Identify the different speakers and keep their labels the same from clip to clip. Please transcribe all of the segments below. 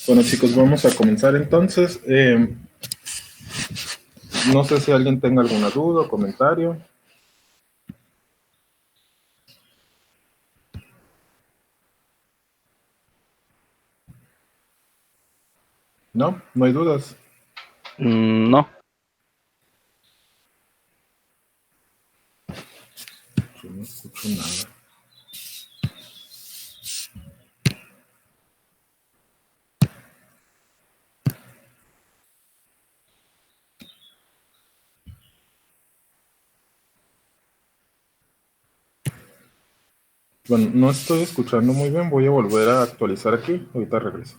Speaker 1: Bueno, chicos, vamos a comenzar entonces. No sé si alguien tenga alguna duda o comentario. ¿No? ¿No hay dudas?
Speaker 2: No.
Speaker 1: Yo no escucho nada. Bueno, no estoy escuchando muy bien. Voy a volver a actualizar aquí. Ahorita regreso.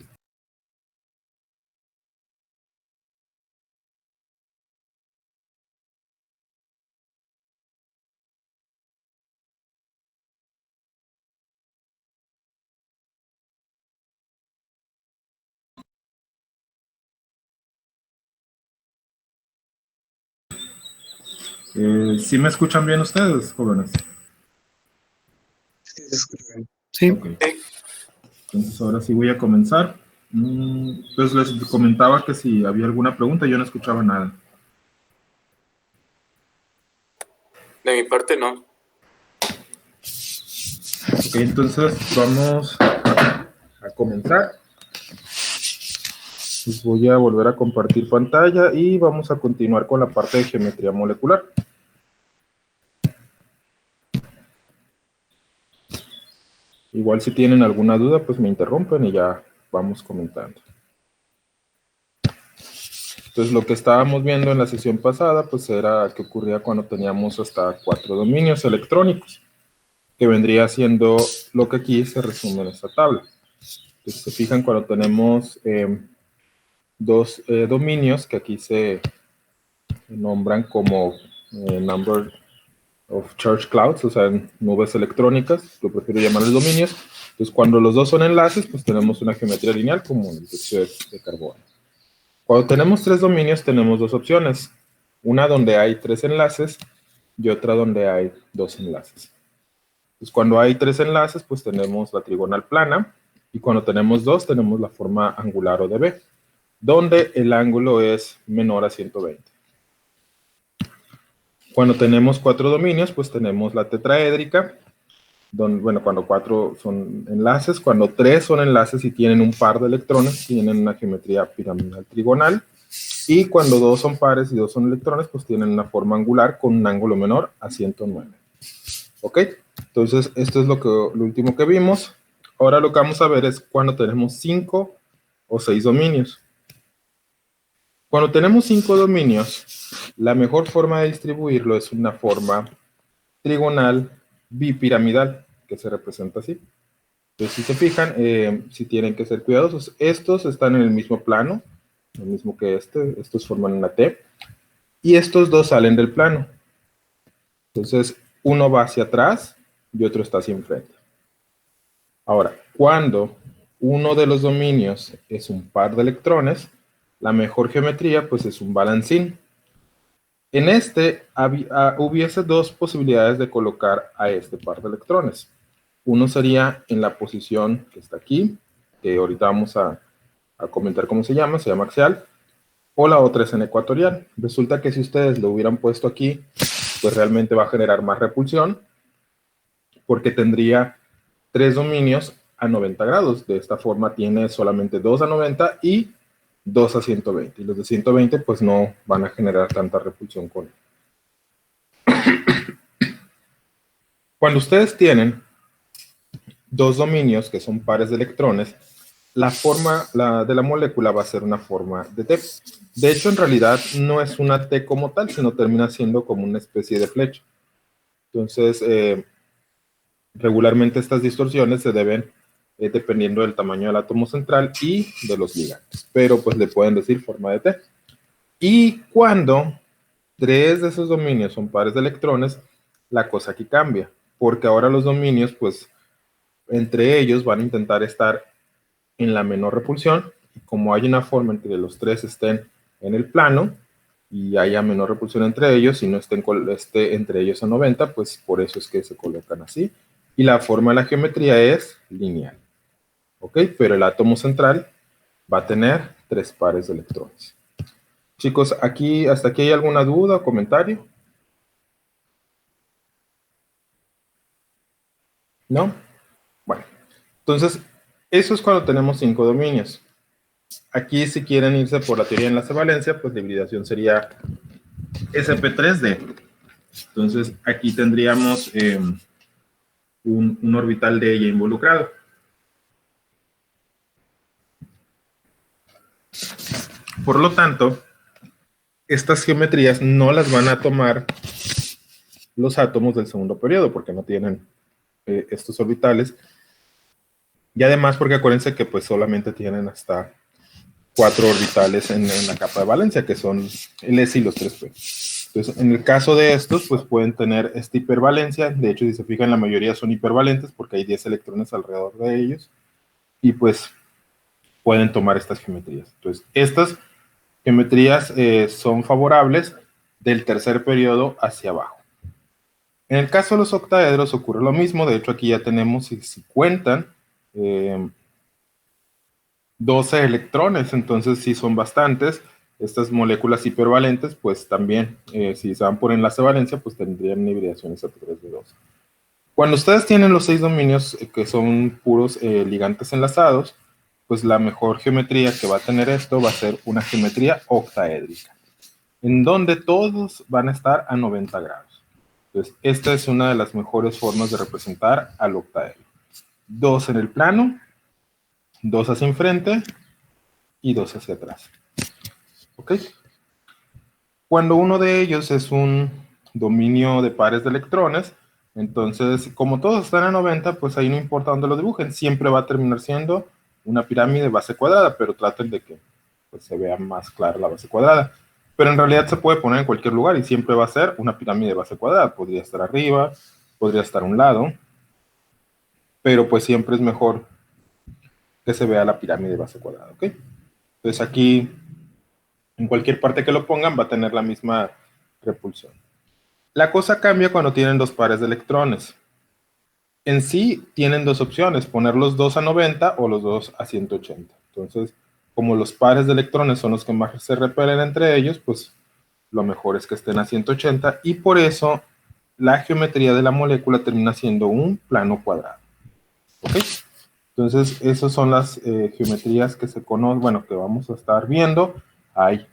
Speaker 1: ¿Sí me escuchan bien ustedes, jóvenes?
Speaker 3: Sí.
Speaker 1: Ok. Entonces ahora sí voy a comenzar. Pues les comentaba que si había alguna pregunta, yo no escuchaba nada.
Speaker 3: De mi parte, no.
Speaker 1: Ok, entonces vamos a comenzar. Pues voy a volver a compartir pantalla y vamos a continuar con la parte de geometría molecular. Igual si tienen alguna duda, pues me interrumpen y ya vamos comentando. Entonces lo que estábamos viendo en la sesión pasada, pues era qué ocurría cuando teníamos hasta 4 dominios electrónicos, que vendría siendo lo que aquí se resume en esta tabla. Entonces se fijan cuando tenemos dos dominios que aquí se nombran como number of charge clouds, o sea, nubes electrónicas, yo prefiero llamarles dominios. Entonces cuando los dos son enlaces, pues tenemos una geometría lineal como el dióxido de carbono. Cuando tenemos 3 dominios, tenemos 2 opciones. Una donde hay 3 enlaces y otra donde hay 2 enlaces. Entonces, cuando hay 3 enlaces, pues tenemos la trigonal plana. Y cuando tenemos 2, tenemos la forma angular o de B, donde el ángulo es menor a 120. Cuando tenemos 4 dominios, pues tenemos la tetraédrica, donde, bueno, cuando 4 son enlaces, cuando 3 son enlaces y tienen un par de electrones, tienen una geometría piramidal trigonal. Y cuando 2 son pares y 2 son electrones, pues tienen una forma angular con un ángulo menor a 109. ¿Ok? Entonces, esto es lo último que vimos. Ahora lo que vamos a ver es cuando tenemos 5 o 6 dominios. Cuando tenemos 5 dominios, la mejor forma de distribuirlo es una forma trigonal bipiramidal, que se representa así. Entonces, si se fijan, si tienen que ser cuidadosos. Estos están en el mismo plano, lo mismo que estos forman una T, y estos dos salen del plano. Entonces, uno va hacia atrás y otro está hacia enfrente. Ahora, cuando uno de los dominios es un par de electrones, la mejor geometría pues es un balancín. En este hubiese 2 posibilidades de colocar a este par de electrones. Uno sería en la posición que está aquí, que ahorita vamos a comentar cómo se llama axial, o la otra es en ecuatorial. Resulta que si ustedes lo hubieran puesto aquí, pues realmente va a generar más repulsión, porque tendría 3 dominios a 90 grados. De esta forma tiene solamente 2 a 90 y 2 a 120. Y los de 120 pues no van a generar tanta repulsión con él. Cuando ustedes tienen 2 dominios que son pares de electrones, la forma de la molécula va a ser una forma de T. De hecho, en realidad no es una T como tal, sino termina siendo como una especie de flecha. Entonces, regularmente estas distorsiones se deben dependiendo del tamaño del átomo central y de los ligandos, pero pues le pueden decir forma de T. Y cuando 3 de esos dominios son pares de electrones, la cosa aquí cambia, porque ahora los dominios pues entre ellos van a intentar estar en la menor repulsión, y como hay una forma en que los 3 estén en el plano y haya menor repulsión entre ellos y no esté entre ellos a 90, pues por eso es que se colocan así. Y la forma de la geometría es lineal. ¿Ok? Pero el átomo central va a tener 3 pares de electrones. Chicos, ¿hasta aquí hay alguna duda o comentario? ¿No? Bueno, entonces, eso es cuando tenemos 5 dominios. Aquí, si quieren irse por la teoría de enlace-valencia, pues la hibridación sería sp3d. Entonces, aquí tendríamos un orbital de ella involucrado. Por lo tanto, estas geometrías no las van a tomar los átomos del segundo periodo, porque no tienen estos orbitales. Y además, porque acuérdense que pues solamente tienen hasta 4 orbitales en la capa de valencia, que son el S y los 3P. Entonces, en el caso de estos, pues pueden tener esta hipervalencia. De hecho, si se fijan, la mayoría son hipervalentes porque hay 10 electrones alrededor de ellos. Y pues pueden tomar estas geometrías. Entonces, estas geometrías son favorables del tercer periodo hacia abajo. En el caso de los octaedros ocurre lo mismo. De hecho, aquí ya tenemos, si cuentan, 12 electrones. Entonces, sí son bastantes. Estas moléculas hipervalentes, pues también, si se van por enlace de valencia, pues tendrían una hibridación sp3d2. Cuando ustedes tienen los 6 dominios que son puros ligantes enlazados, pues la mejor geometría que va a tener esto va a ser una geometría octaédrica, en donde todos van a estar a 90 grados. Entonces, esta es una de las mejores formas de representar al octaedro. 2 en el plano, 2 hacia enfrente y 2 hacia atrás. ¿Ok? Cuando uno de ellos es un dominio de pares de electrones, entonces, como todos están a 90, pues ahí no importa dónde lo dibujen, siempre va a terminar siendo una pirámide de base cuadrada, pero traten de que pues, se vea más clara la base cuadrada. Pero en realidad se puede poner en cualquier lugar y siempre va a ser una pirámide de base cuadrada. Podría estar arriba, podría estar a un lado, pero pues siempre es mejor que se vea la pirámide de base cuadrada, ¿ok? Entonces aquí, en cualquier parte que lo pongan, va a tener la misma repulsión. La cosa cambia cuando tienen 2 pares de electrones. En sí, tienen 2 opciones, poner los 2 a 90 o los 2 a 180. Entonces, como los pares de electrones son los que más se repelen entre ellos, pues lo mejor es que estén a 180 y por eso la geometría de la molécula termina siendo un plano cuadrado. ¿Ok? Entonces, esas son las geometrías que se conocen, bueno, que vamos a estar viendo. Hay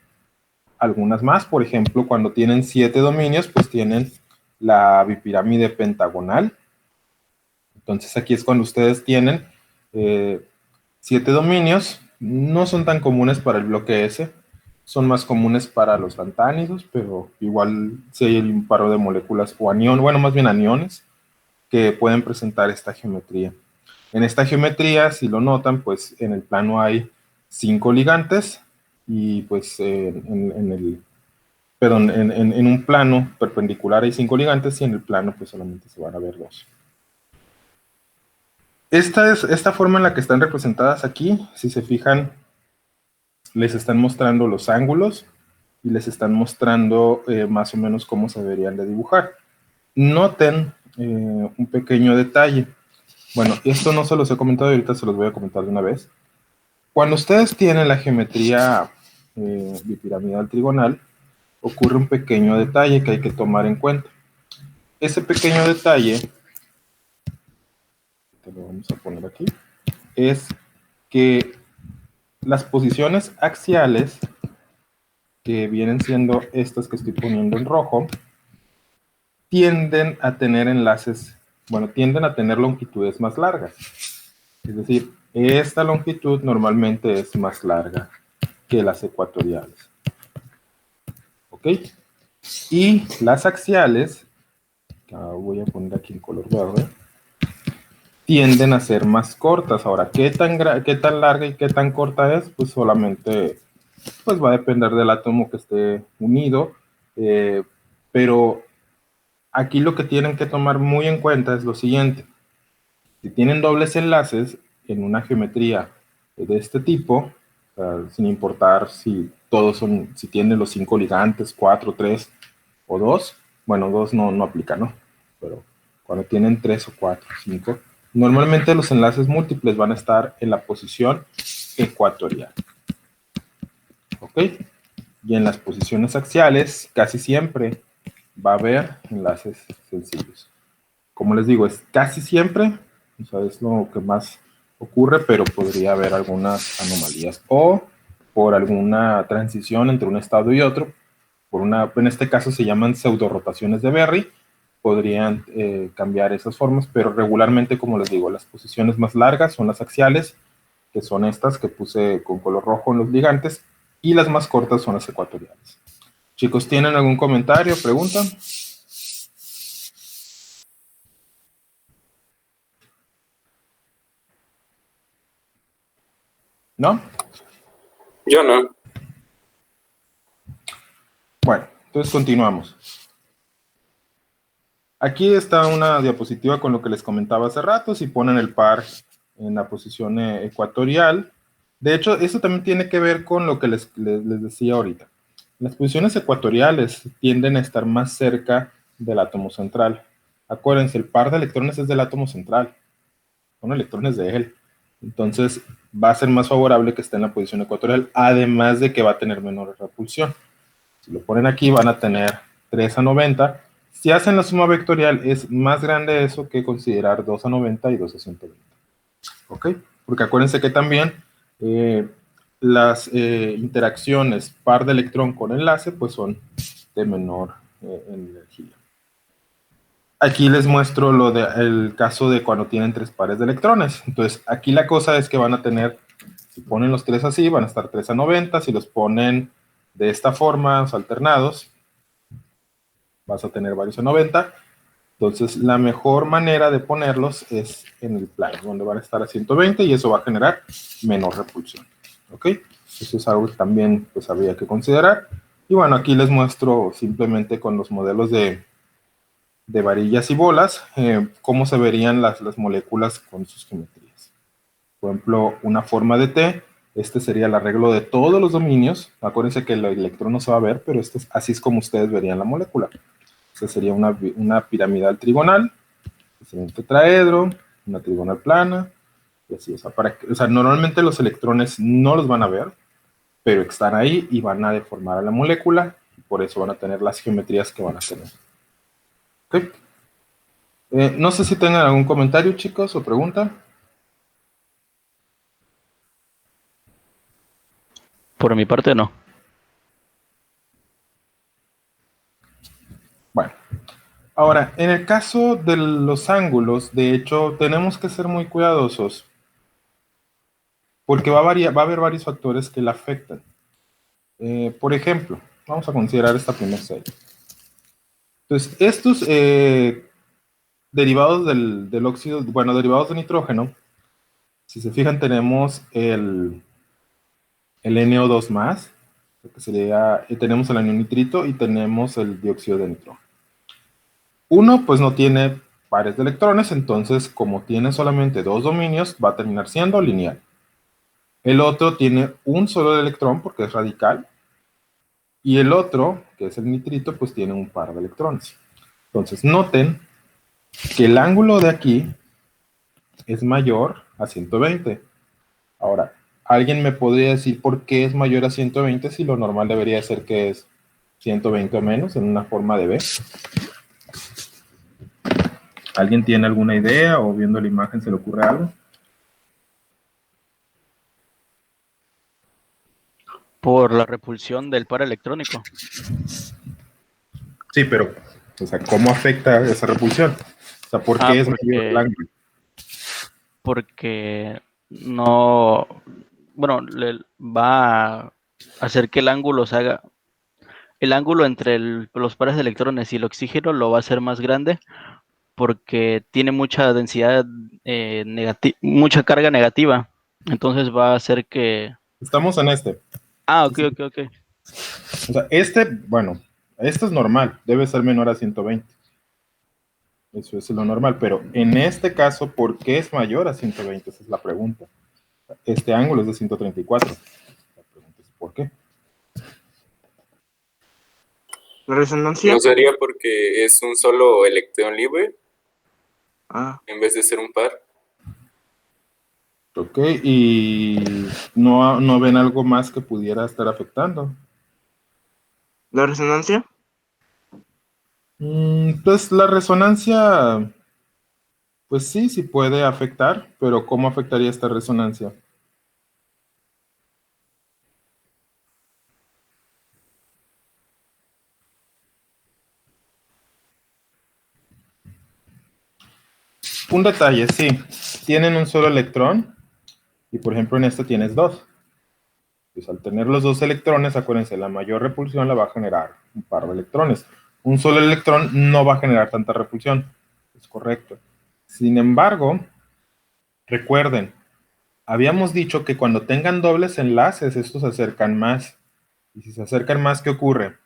Speaker 1: algunas más, por ejemplo, cuando tienen 7 dominios, pues tienen la bipirámide pentagonal. Entonces, aquí es cuando ustedes tienen 7 dominios. No son tan comunes para el bloque S, son más comunes para los lantánidos, pero igual si hay un par de moléculas o aniones, bueno, más bien aniones, que pueden presentar esta geometría. En esta geometría, si lo notan, pues en el plano hay 5 ligantes y pues en un plano perpendicular hay 5 ligantes y en el plano pues solamente se van a ver 2. Esta forma en la que están representadas aquí, si se fijan, les están mostrando los ángulos y les están mostrando más o menos cómo se deberían de dibujar. Noten un pequeño detalle. Bueno, esto no se los he comentado y ahorita se los voy a comentar de una vez. Cuando ustedes tienen la geometría bipiramidal trigonal, ocurre un pequeño detalle que hay que tomar en cuenta. Ese pequeño detalle, te lo vamos a poner aquí, es que las posiciones axiales, que vienen siendo estas que estoy poniendo en rojo, tienden a tener enlaces, bueno, tienden a tener longitudes más largas. Es decir, esta longitud normalmente es más larga que las ecuatoriales. ¿Ok? Y las axiales, voy a poner aquí el color verde, tienden a ser más cortas. Ahora, ¿qué tan larga y qué tan corta es? Pues solamente pues va a depender del átomo que esté unido, pero aquí lo que tienen que tomar muy en cuenta es lo siguiente. Si tienen dobles enlaces en una geometría de este tipo, sin importar si si tienen los 5 ligantes, 4, 3 o 2, bueno, 2 no aplica, ¿no? Pero cuando tienen 3 o 4, 5, normalmente los enlaces múltiples van a estar en la posición ecuatorial. ¿Ok? Y en las posiciones axiales casi siempre va a haber enlaces sencillos. Como les digo, es casi siempre, o sea, es lo que más ocurre, pero podría haber algunas anomalías o por alguna transición entre un estado y otro, en este caso se llaman pseudorotaciones de Berry, podrían cambiar esas formas, pero regularmente, como les digo, las posiciones más largas son las axiales, que son estas que puse con color rojo en los ligantes, y las más cortas son las ecuatoriales. Chicos, ¿tienen algún comentario, pregunta? ¿No?
Speaker 3: Yo no.
Speaker 1: Bueno, entonces continuamos. Aquí está una diapositiva con lo que les comentaba hace rato. Si ponen el par en la posición ecuatorial. De hecho, eso también tiene que ver con lo que les decía ahorita. Las posiciones ecuatoriales tienden a estar más cerca del átomo central. Acuérdense, el par de electrones es del átomo central. Son electrones de él. Entonces, va a ser más favorable que esté en la posición ecuatorial, además de que va a tener menor repulsión. Si lo ponen aquí, van a tener 3 a 90. Si hacen la suma vectorial, es más grande eso que considerar 2 a 90 y 2 a 120. ¿Ok? Porque acuérdense que también las interacciones par de electrón con enlace, pues son de menor energía. Aquí les muestro el caso de cuando tienen 3 pares de electrones. Entonces, aquí la cosa es que van a tener, si ponen los 3 así, van a estar 3 a 90. Si los ponen de esta forma, alternados, vas a tener varios a 90. Entonces, la mejor manera de ponerlos es en el plano, donde van a estar a 120 y eso va a generar menor repulsión. ¿Ok? Eso es algo que también pues, habría que considerar. Y bueno, aquí les muestro simplemente con los modelos de varillas y bolas, cómo se verían las moléculas con sus geometrías. Por ejemplo, una forma de T, este sería el arreglo de todos los dominios. Acuérdense que el electrón no se va a ver, pero así es como ustedes verían la molécula. Esta sería una piramidal trigonal, sería un tetraedro, una trigonal plana, y así. O sea, normalmente los electrones no los van a ver, pero están ahí y van a deformar a la molécula, y por eso van a tener las geometrías que van a tener. ¿Ok? No sé si tengan algún comentario, chicos, o pregunta.
Speaker 2: Por mi parte, no.
Speaker 1: Bueno, ahora, en el caso de los ángulos, de hecho, tenemos que ser muy cuidadosos porque va a haber varios factores que la afectan. Por ejemplo, vamos a considerar esta primera serie. Entonces, estos derivados del óxido, bueno, derivados de nitrógeno, si se fijan, tenemos el NO2 más, que sería, tenemos el anión nitrito y tenemos el dióxido de nitrógeno. Uno, pues no tiene pares de electrones, entonces como tiene solamente 2 dominios, va a terminar siendo lineal. El otro tiene un solo electrón porque es radical, y el otro, que es el nitrito, pues tiene un par de electrones. Entonces noten que el ángulo de aquí es mayor a 120. Ahora, ¿alguien me podría decir por qué es mayor a 120 si lo normal debería ser que es 120 o menos en una forma de B? ¿Alguien tiene alguna idea o viendo la imagen se le ocurre algo?
Speaker 2: Por la repulsión del par electrónico.
Speaker 1: Sí, pero, o sea, ¿cómo afecta esa repulsión? O sea, ¿por qué es mayor el ángulo?
Speaker 2: Porque no, bueno, va a hacer que el ángulo se haga, el ángulo entre los pares de electrones y el oxígeno lo va a hacer más grande porque tiene mucha densidad mucha carga negativa. Entonces va a hacer que...
Speaker 1: Estamos en este.
Speaker 2: Ok.
Speaker 1: O sea, bueno, este es normal, debe ser menor a 120. Eso es lo normal, pero en este caso, ¿por qué es mayor a 120? Esa es la pregunta. Este ángulo es de 134. La pregunta es ¿por qué?
Speaker 4: ¿La resonancia?
Speaker 3: ¿No sería porque es un solo electrón libre
Speaker 4: Ah,
Speaker 3: en vez de ser un par?
Speaker 1: Ok, y no ven algo más que pudiera estar afectando.
Speaker 4: ¿La resonancia?
Speaker 1: Pues la resonancia, pues sí puede afectar, pero ¿cómo afectaría esta resonancia? Un detalle, sí. Tienen un solo electrón y por ejemplo en este tienes dos. Pues al tener los dos electrones, acuérdense, la mayor repulsión la va a generar un par de electrones. Un solo electrón no va a generar tanta repulsión. Es correcto. Sin embargo, recuerden, habíamos dicho que cuando tengan dobles enlaces, estos se acercan más. Y si se acercan más, ¿qué ocurre?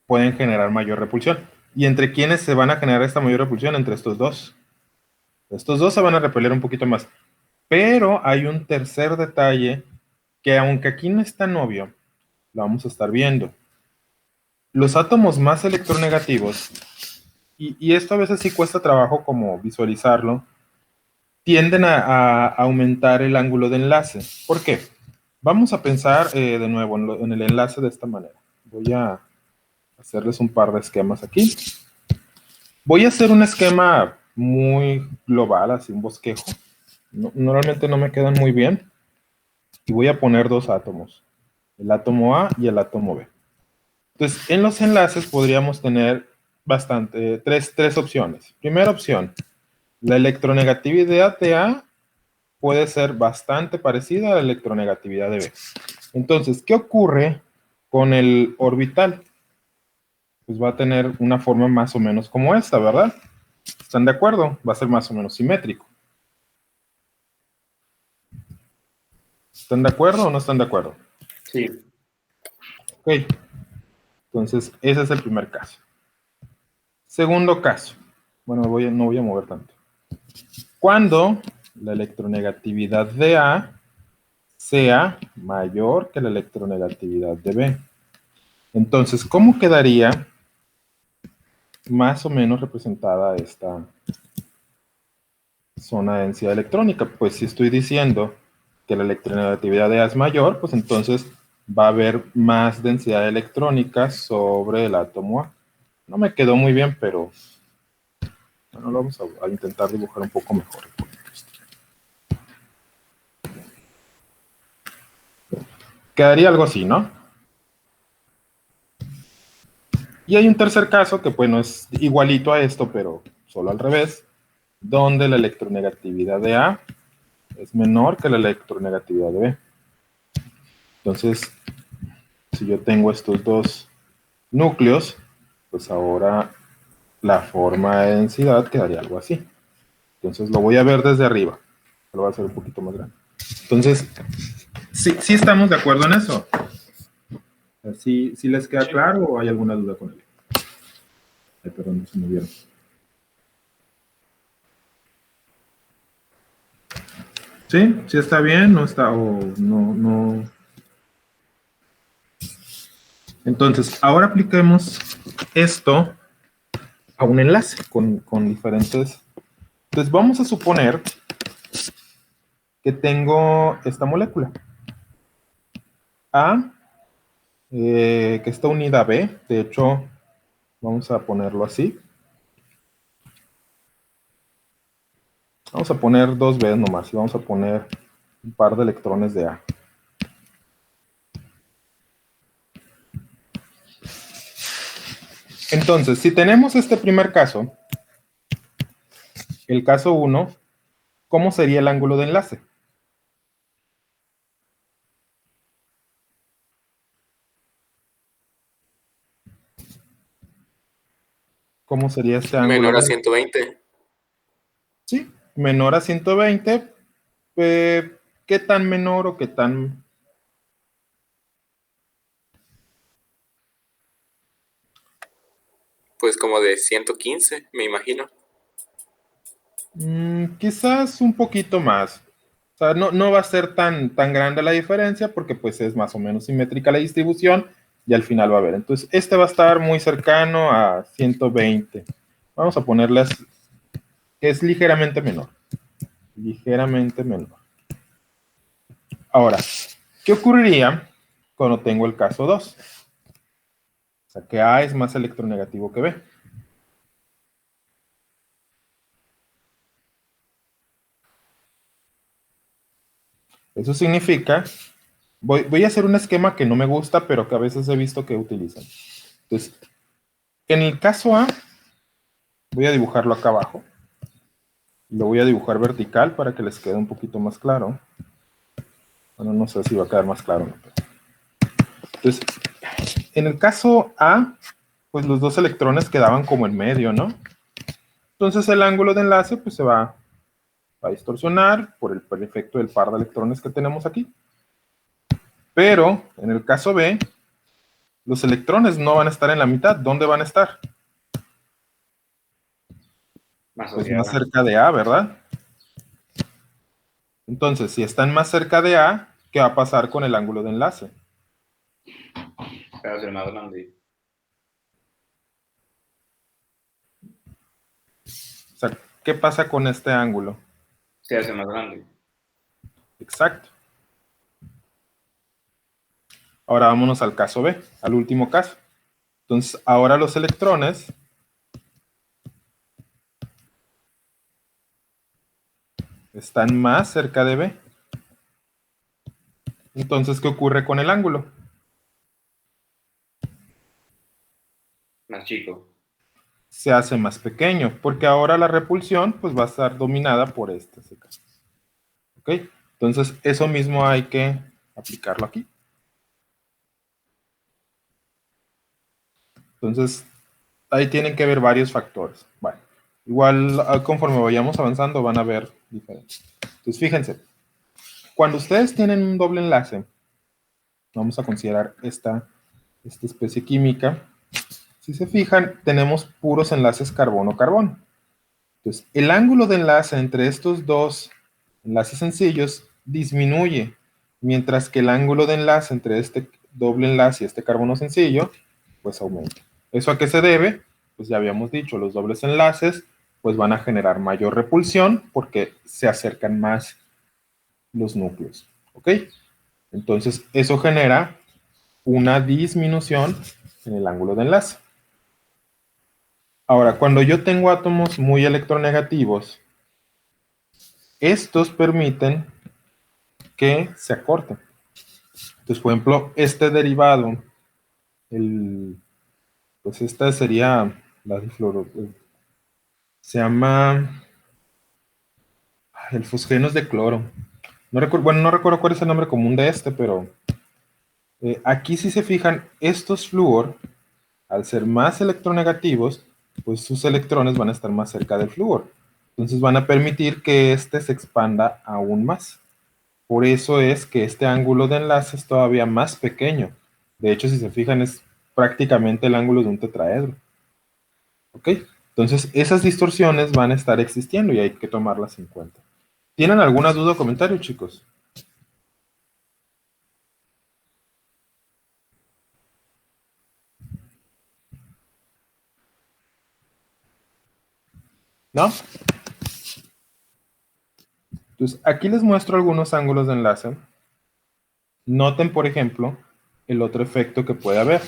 Speaker 1: Pueden generar mayor repulsión. ¿Y entre quiénes se van a generar esta mayor repulsión? Entre estos dos. Estos dos se van a repeler un poquito más. Pero hay un tercer detalle que aunque aquí no es tan obvio, lo vamos a estar viendo. Los átomos más electronegativos, y esto a veces sí cuesta trabajo como visualizarlo, tienden a aumentar el ángulo de enlace. ¿Por qué? Vamos a pensar de nuevo en el enlace de esta manera. Voy a hacerles un par de esquemas aquí. Voy a hacer un esquema muy global, así un bosquejo. Normalmente no me quedan muy bien. Y voy a poner dos átomos, el átomo A y el átomo B. Entonces, en los enlaces podríamos tener tres opciones. Primera opción, la electronegatividad de A puede ser bastante parecida a la electronegatividad de B. Entonces, ¿qué ocurre con el orbital? Pues va a tener una forma más o menos como esta, ¿verdad? ¿Están de acuerdo? Va a ser más o menos simétrico. ¿Están de acuerdo o no están de acuerdo?
Speaker 3: Sí.
Speaker 1: Ok. Entonces, ese es el primer caso. Segundo caso. Bueno, no voy a mover tanto. Cuando la electronegatividad de A sea mayor que la electronegatividad de B. Entonces, ¿cómo quedaría más o menos representada esta zona de densidad electrónica? Pues si estoy diciendo que la electronegatividad de A es mayor, pues entonces va a haber más densidad electrónica sobre el átomo A. No me quedó muy bien, pero bueno, lo vamos a intentar dibujar un poco mejor. Quedaría algo así, ¿no? Y hay un tercer caso que, bueno, es igualito a esto, pero solo al revés, donde la electronegatividad de A es menor que la electronegatividad de B. Entonces, si yo tengo estos dos núcleos, pues ahora la forma de densidad quedaría algo así. Entonces lo voy a ver desde arriba. Lo voy a hacer un poquito más grande. Entonces, sí estamos de acuerdo en eso. ¿Sí les queda claro o hay alguna duda con él? Ay, perdón, no se me vieron. ¿Sí? ¿Sí está bien? ¿No está? ¿O no? Entonces, ahora apliquemos esto a un enlace con diferentes. Entonces, vamos a suponer que tengo esta molécula A, que está unida a B. De hecho, vamos a ponerlo así. Vamos a poner dos B nomás y vamos a poner un par de electrones de A. Entonces, si tenemos este primer caso, el caso 1, ¿cómo sería el ángulo de enlace? ¿Cómo sería este ángulo?
Speaker 3: Menor a 120.
Speaker 1: Sí, menor a 120. ¿Qué tan menor o qué tan?
Speaker 3: Pues como de 115, me imagino.
Speaker 1: Quizás un poquito más. O sea, no va a ser tan grande la diferencia porque pues es más o menos simétrica la distribución y al final va a haber. Entonces, este va a estar muy cercano a 120. Vamos a ponerles que es ligeramente menor. ligeramente menor. Ahora, ¿qué ocurriría cuando tengo el caso 2? O sea, que A es más electronegativo que B. Eso significa, voy a hacer un esquema que no me gusta, pero que a veces he visto que utilizan. Entonces, en el caso A, voy a dibujarlo acá abajo. Lo voy a dibujar vertical para que les quede un poquito más claro. Bueno, no sé si va a quedar más claro. Entonces, en el caso A, pues los dos electrones quedaban como en medio, ¿no? Entonces el ángulo de enlace pues se va a distorsionar por el efecto del par de electrones que tenemos aquí. Pero en el caso B, los electrones no van a estar en la mitad. ¿Dónde van a estar? Pues más cerca de A, ¿verdad? Entonces, si están más cerca de A, ¿qué va a pasar con el ángulo de enlace?
Speaker 3: Va a ser más grande.
Speaker 1: O sea, ¿qué pasa con este ángulo?
Speaker 3: Se hace más grande.
Speaker 1: Exacto. Ahora vámonos al caso B, al último caso. Entonces, ahora los electrones están más cerca de B. Entonces, ¿qué ocurre con el ángulo?
Speaker 3: Más chico.
Speaker 1: Se hace más pequeño, porque ahora la repulsión pues va a estar dominada por este caso. ¿Ok? Entonces, eso mismo hay que aplicarlo aquí. Entonces, ahí tienen que ver varios factores. Bueno, igual conforme vayamos avanzando van a ver diferentes. Entonces, fíjense, cuando ustedes tienen un doble enlace, vamos a considerar esta especie química. Si se fijan, tenemos puros enlaces carbono-carbono. Entonces, el ángulo de enlace entre estos dos enlaces sencillos disminuye, mientras que el ángulo de enlace entre este doble enlace y este carbono sencillo, pues aumenta. ¿Eso a qué se debe? Pues ya habíamos dicho, los dobles enlaces pues van a generar mayor repulsión porque se acercan más los núcleos. ¿Ok? Entonces, eso genera una disminución en el ángulo de enlace. Ahora, cuando yo tengo átomos muy electronegativos, estos permiten que se acorten. Entonces, por ejemplo, este derivado, pues esta sería la difluoro, se llama el fosgenos de cloro. No recuerdo, bueno, no recuerdo cuál es el nombre común de este, pero aquí si se fijan, estos flúor, al ser más electronegativos, pues sus electrones van a estar más cerca del flúor. Entonces van a permitir que este se expanda aún más. Por eso es que este ángulo de enlace es todavía más pequeño. De hecho, si se fijan, es prácticamente el ángulo de un tetraedro. ¿Ok? Entonces, esas distorsiones van a estar existiendo y hay que tomarlas en cuenta. ¿Tienen alguna duda o comentario, chicos? ¿No? Entonces, aquí les muestro algunos ángulos de enlace. Noten, por ejemplo, el otro efecto que puede haber.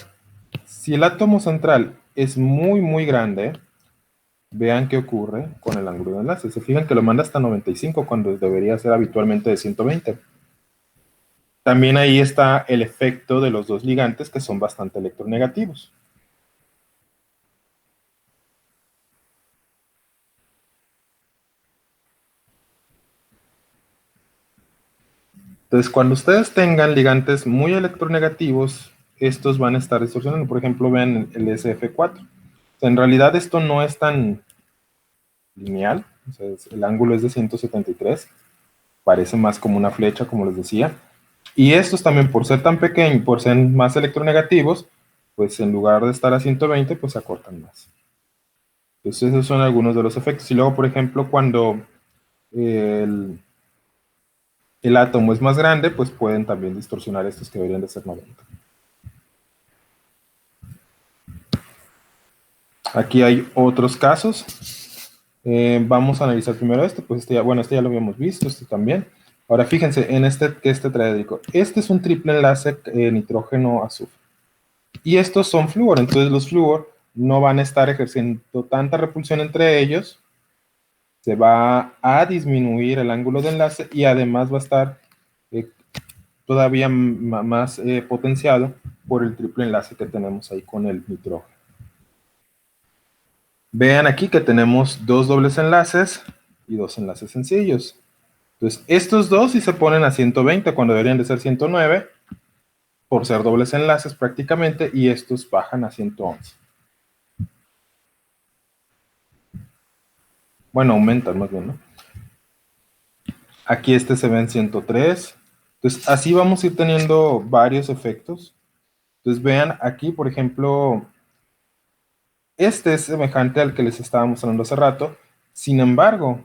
Speaker 1: Si el átomo central es muy, muy grande, vean qué ocurre con el ángulo de enlace. Se fijan que lo manda hasta 95 cuando debería ser habitualmente de 120. También ahí está el efecto de los dos ligantes que son bastante electronegativos. Entonces, cuando ustedes tengan ligantes muy electronegativos, estos van a estar distorsionando. Por ejemplo, vean el SF4. O sea, en realidad esto no es tan lineal. O sea, el ángulo es de 173. Parece más como una flecha, como les decía. Y estos también, por ser tan pequeños, por ser más electronegativos, pues en lugar de estar a 120, pues se acortan más. Entonces, esos son algunos de los efectos. Y luego, por ejemplo, cuando el átomo es más grande, pues pueden también distorsionar estos que deberían de ser 90. Aquí hay otros casos. Vamos a analizar primero este, pues este ya lo habíamos visto, este también. Ahora fíjense en este tetraédrico. Este es un triple enlace nitrógeno-azufre. Y estos son flúor, entonces los flúor no van a estar ejerciendo tanta repulsión entre ellos. Se va a disminuir el ángulo de enlace y además va a estar todavía más potenciado por el triple enlace que tenemos ahí con el nitrógeno. Vean aquí que tenemos dos dobles enlaces y dos enlaces sencillos. Entonces, estos dos sí se ponen a 120 cuando deberían de ser 109, por ser dobles enlaces prácticamente, y estos bajan a 111. Bueno, aumentan más bien, ¿no? Aquí este se ve en 103. Entonces, así vamos a ir teniendo varios efectos. Entonces, vean aquí, por ejemplo, este es semejante al que les estaba mostrando hace rato. Sin embargo,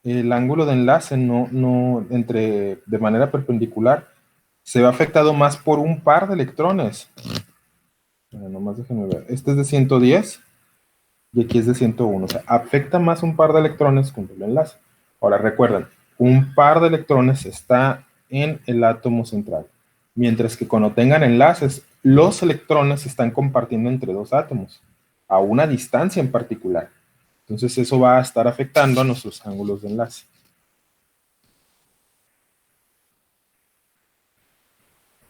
Speaker 1: el ángulo de enlace de manera perpendicular se ve afectado más por un par de electrones. Nomás déjenme ver. Este es de 110 y aquí es de 101. O sea, afecta más un par de electrones con el enlace. Ahora recuerden, un par de electrones está en el átomo central. Mientras que cuando tengan enlaces, los electrones se están compartiendo entre dos átomos, a una distancia en particular. Entonces eso va a estar afectando a nuestros ángulos de enlace.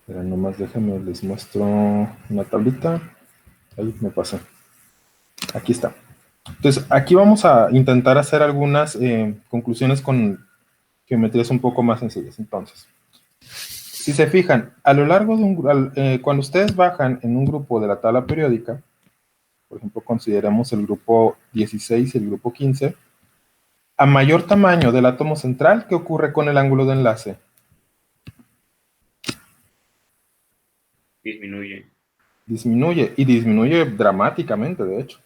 Speaker 1: Pero nomás déjenme, les muestro una tablita. Ahí me pasé. Aquí está. Entonces, aquí vamos a intentar hacer algunas conclusiones con geometrías un poco más sencillas. Entonces, si se fijan, a lo largo de cuando ustedes bajan en un grupo de la tabla periódica, por ejemplo, consideremos el grupo 16 y el grupo 15, a mayor tamaño del átomo central, ¿qué ocurre con el ángulo de enlace?
Speaker 3: Disminuye.
Speaker 1: Disminuye, y disminuye dramáticamente, de hecho.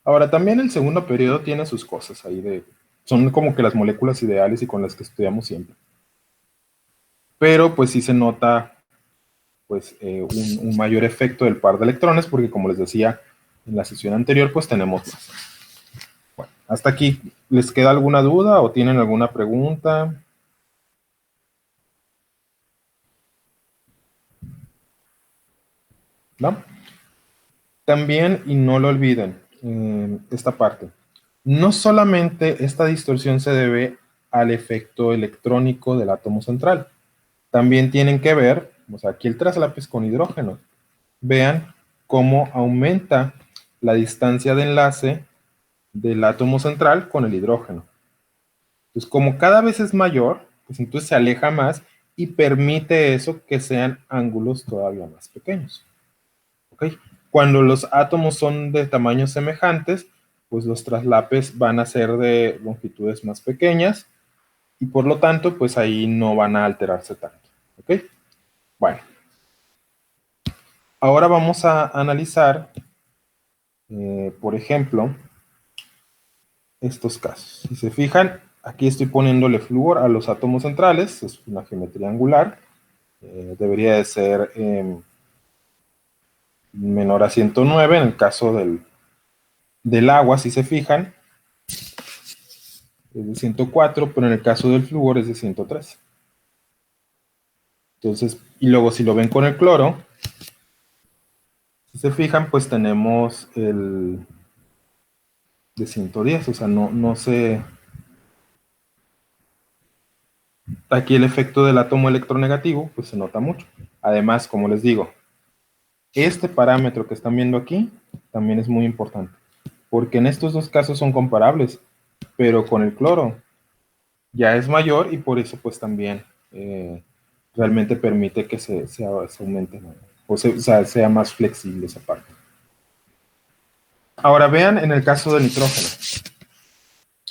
Speaker 1: Ahora, también el segundo periodo tiene sus cosas ahí son como que las moléculas ideales y con las que estudiamos siempre. Pero pues sí se nota pues un mayor efecto del par de electrones, porque como les decía en la sesión anterior, pues tenemos más. Bueno, hasta aquí, ¿les queda alguna duda o tienen alguna pregunta? ¿No? También, y no lo olviden, esta parte. No solamente esta distorsión se debe al efecto electrónico del átomo central. También tienen que ver, o sea, aquí el traslapes con hidrógeno. Vean cómo aumenta la distancia de enlace del átomo central con el hidrógeno. Entonces, como cada vez es mayor, pues entonces se aleja más y permite eso que sean ángulos todavía más pequeños. ¿Ok? Cuando los átomos son de tamaños semejantes, pues los traslapes van a ser de longitudes más pequeñas y por lo tanto, pues ahí no van a alterarse tanto. ¿Ok? Bueno. Ahora vamos a analizar, por ejemplo, estos casos. Si se fijan, aquí estoy poniéndole flúor a los átomos centrales, es una geometría angular, debería de ser menor a 109 en el caso del agua, si se fijan, es de 104, pero en el caso del flúor es de 103. Entonces, y luego si lo ven con el cloro, si se fijan, pues tenemos el de 110, o sea, no se... Aquí el efecto del átomo electronegativo, pues se nota mucho. Además, como les digo, este parámetro que están viendo aquí también es muy importante, porque en estos dos casos son comparables, pero con el cloro ya es mayor y por eso pues también realmente permite que se aumente, ¿no? O sea, sea más flexible esa parte. Ahora vean en el caso del nitrógeno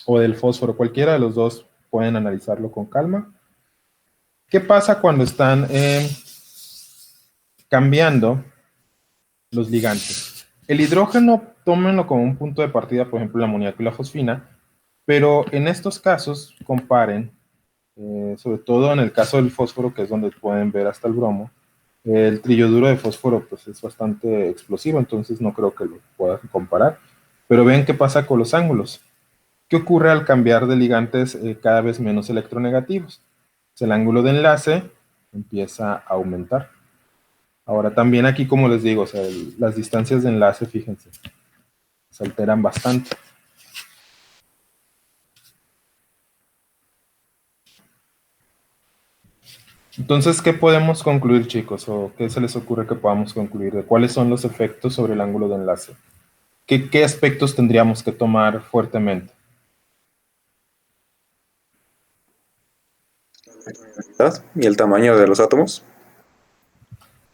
Speaker 1: o del fósforo, cualquiera de los dos pueden analizarlo con calma. ¿Qué pasa cuando están cambiando los ligantes? El hidrógeno, tómenlo como un punto de partida, por ejemplo, el amoníaco y la fosfina, pero en estos casos comparen, sobre todo en el caso del fósforo, que es donde pueden ver hasta el bromo, el trilloduro de fósforo pues, es bastante explosivo, entonces no creo que lo puedan comparar. Pero ven qué pasa con los ángulos. ¿Qué ocurre al cambiar de ligantes cada vez menos electronegativos? Pues el ángulo de enlace empieza a aumentar. Ahora también aquí, como les digo, o sea, las distancias de enlace, fíjense, se alteran bastante. Entonces, ¿qué podemos concluir, chicos? ¿O qué se les ocurre que podamos concluir? ¿De cuáles son los efectos sobre el ángulo de enlace? ¿Qué aspectos tendríamos que tomar fuertemente?
Speaker 5: Y el tamaño de los átomos.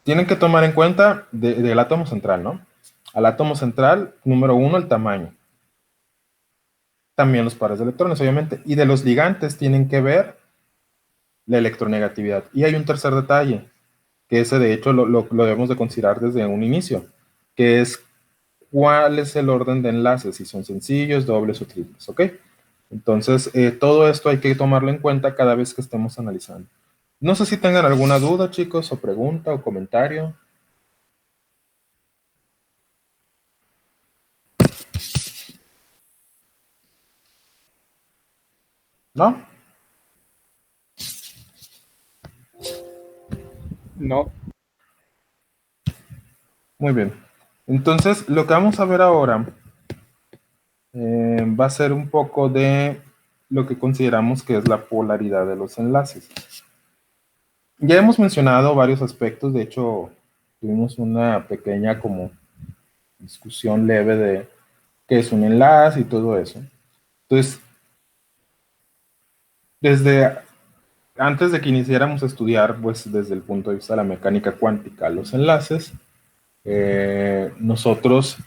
Speaker 1: Tienen que tomar en cuenta del átomo central, ¿no? Al átomo central, número 1, el tamaño. También los pares de electrones, obviamente. Y de los ligantes tienen que ver la electronegatividad. Y hay un tercer detalle, que ese de hecho lo debemos de considerar desde un inicio, que es cuál es el orden de enlaces, si son sencillos, dobles o triples, ¿ok? Entonces, todo esto hay que tomarlo en cuenta cada vez que estemos analizando. No sé si tengan alguna duda, chicos, o pregunta o comentario. ¿No?
Speaker 6: No.
Speaker 1: Muy bien. Entonces, lo que vamos a ver ahora va a ser un poco de lo que consideramos que es la polaridad de los enlaces. Ya hemos mencionado varios aspectos, de hecho, tuvimos una pequeña como discusión leve de qué es un enlace y todo eso. Entonces, desde antes de que iniciáramos a estudiar, pues desde el punto de vista de la mecánica cuántica, los enlaces, nosotros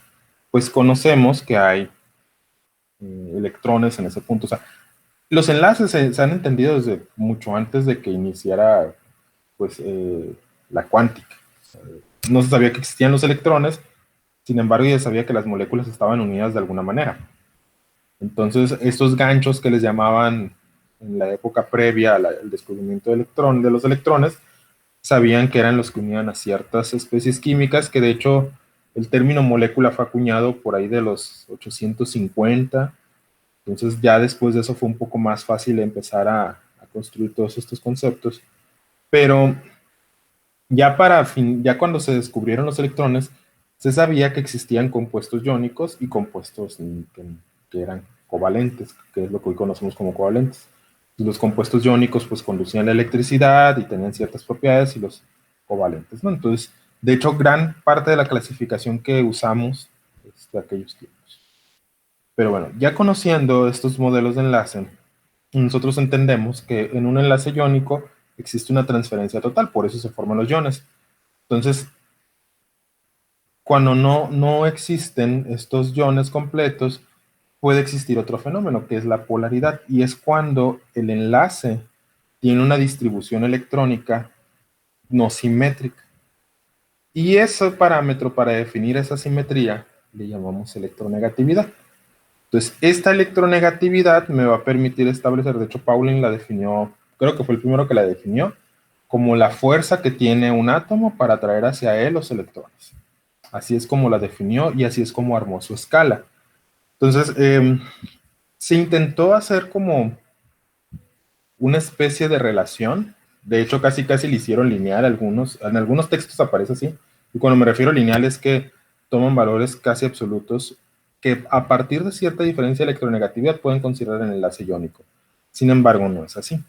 Speaker 1: pues conocemos que hay electrones en ese punto. O sea, los enlaces se han entendido desde mucho antes de que iniciara pues la cuántica. No se sabía que existían los electrones, sin embargo ya sabía que las moléculas estaban unidas de alguna manera. Entonces, estos ganchos que les llamaban en la época previa al descubrimiento de los electrones, sabían que eran los que unían a ciertas especies químicas, que de hecho el término molécula fue acuñado por ahí de los 850. Entonces ya después de eso fue un poco más fácil empezar a construir todos estos conceptos. Pero ya ya cuando se descubrieron los electrones, se sabía que existían compuestos iónicos y compuestos que eran covalentes, que es lo que hoy conocemos como covalentes. Y los compuestos iónicos pues conducían la electricidad y tenían ciertas propiedades, y los covalentes, ¿no? Entonces, de hecho, gran parte de la clasificación que usamos es de aquellos tiempos. Pero bueno, ya conociendo estos modelos de enlace, nosotros entendemos que en un enlace iónico existe una transferencia total, por eso se forman los iones. Entonces, cuando no existen estos iones completos, puede existir otro fenómeno, que es la polaridad, y es cuando el enlace tiene una distribución electrónica no simétrica. Y ese parámetro para definir esa simetría le llamamos electronegatividad. Entonces, esta electronegatividad me va a permitir establecer, de hecho, Pauling la definió, creo que fue el primero que la definió, como la fuerza que tiene un átomo para atraer hacia él los electrones. Así es como la definió y así es como armó su escala. Entonces, se intentó hacer como una especie de relación. De hecho, casi le hicieron lineal. En algunos textos aparece así. Y cuando me refiero a lineal es que toman valores casi absolutos que a partir de cierta diferencia de electronegatividad pueden considerar el enlace iónico. Sin embargo, no es así.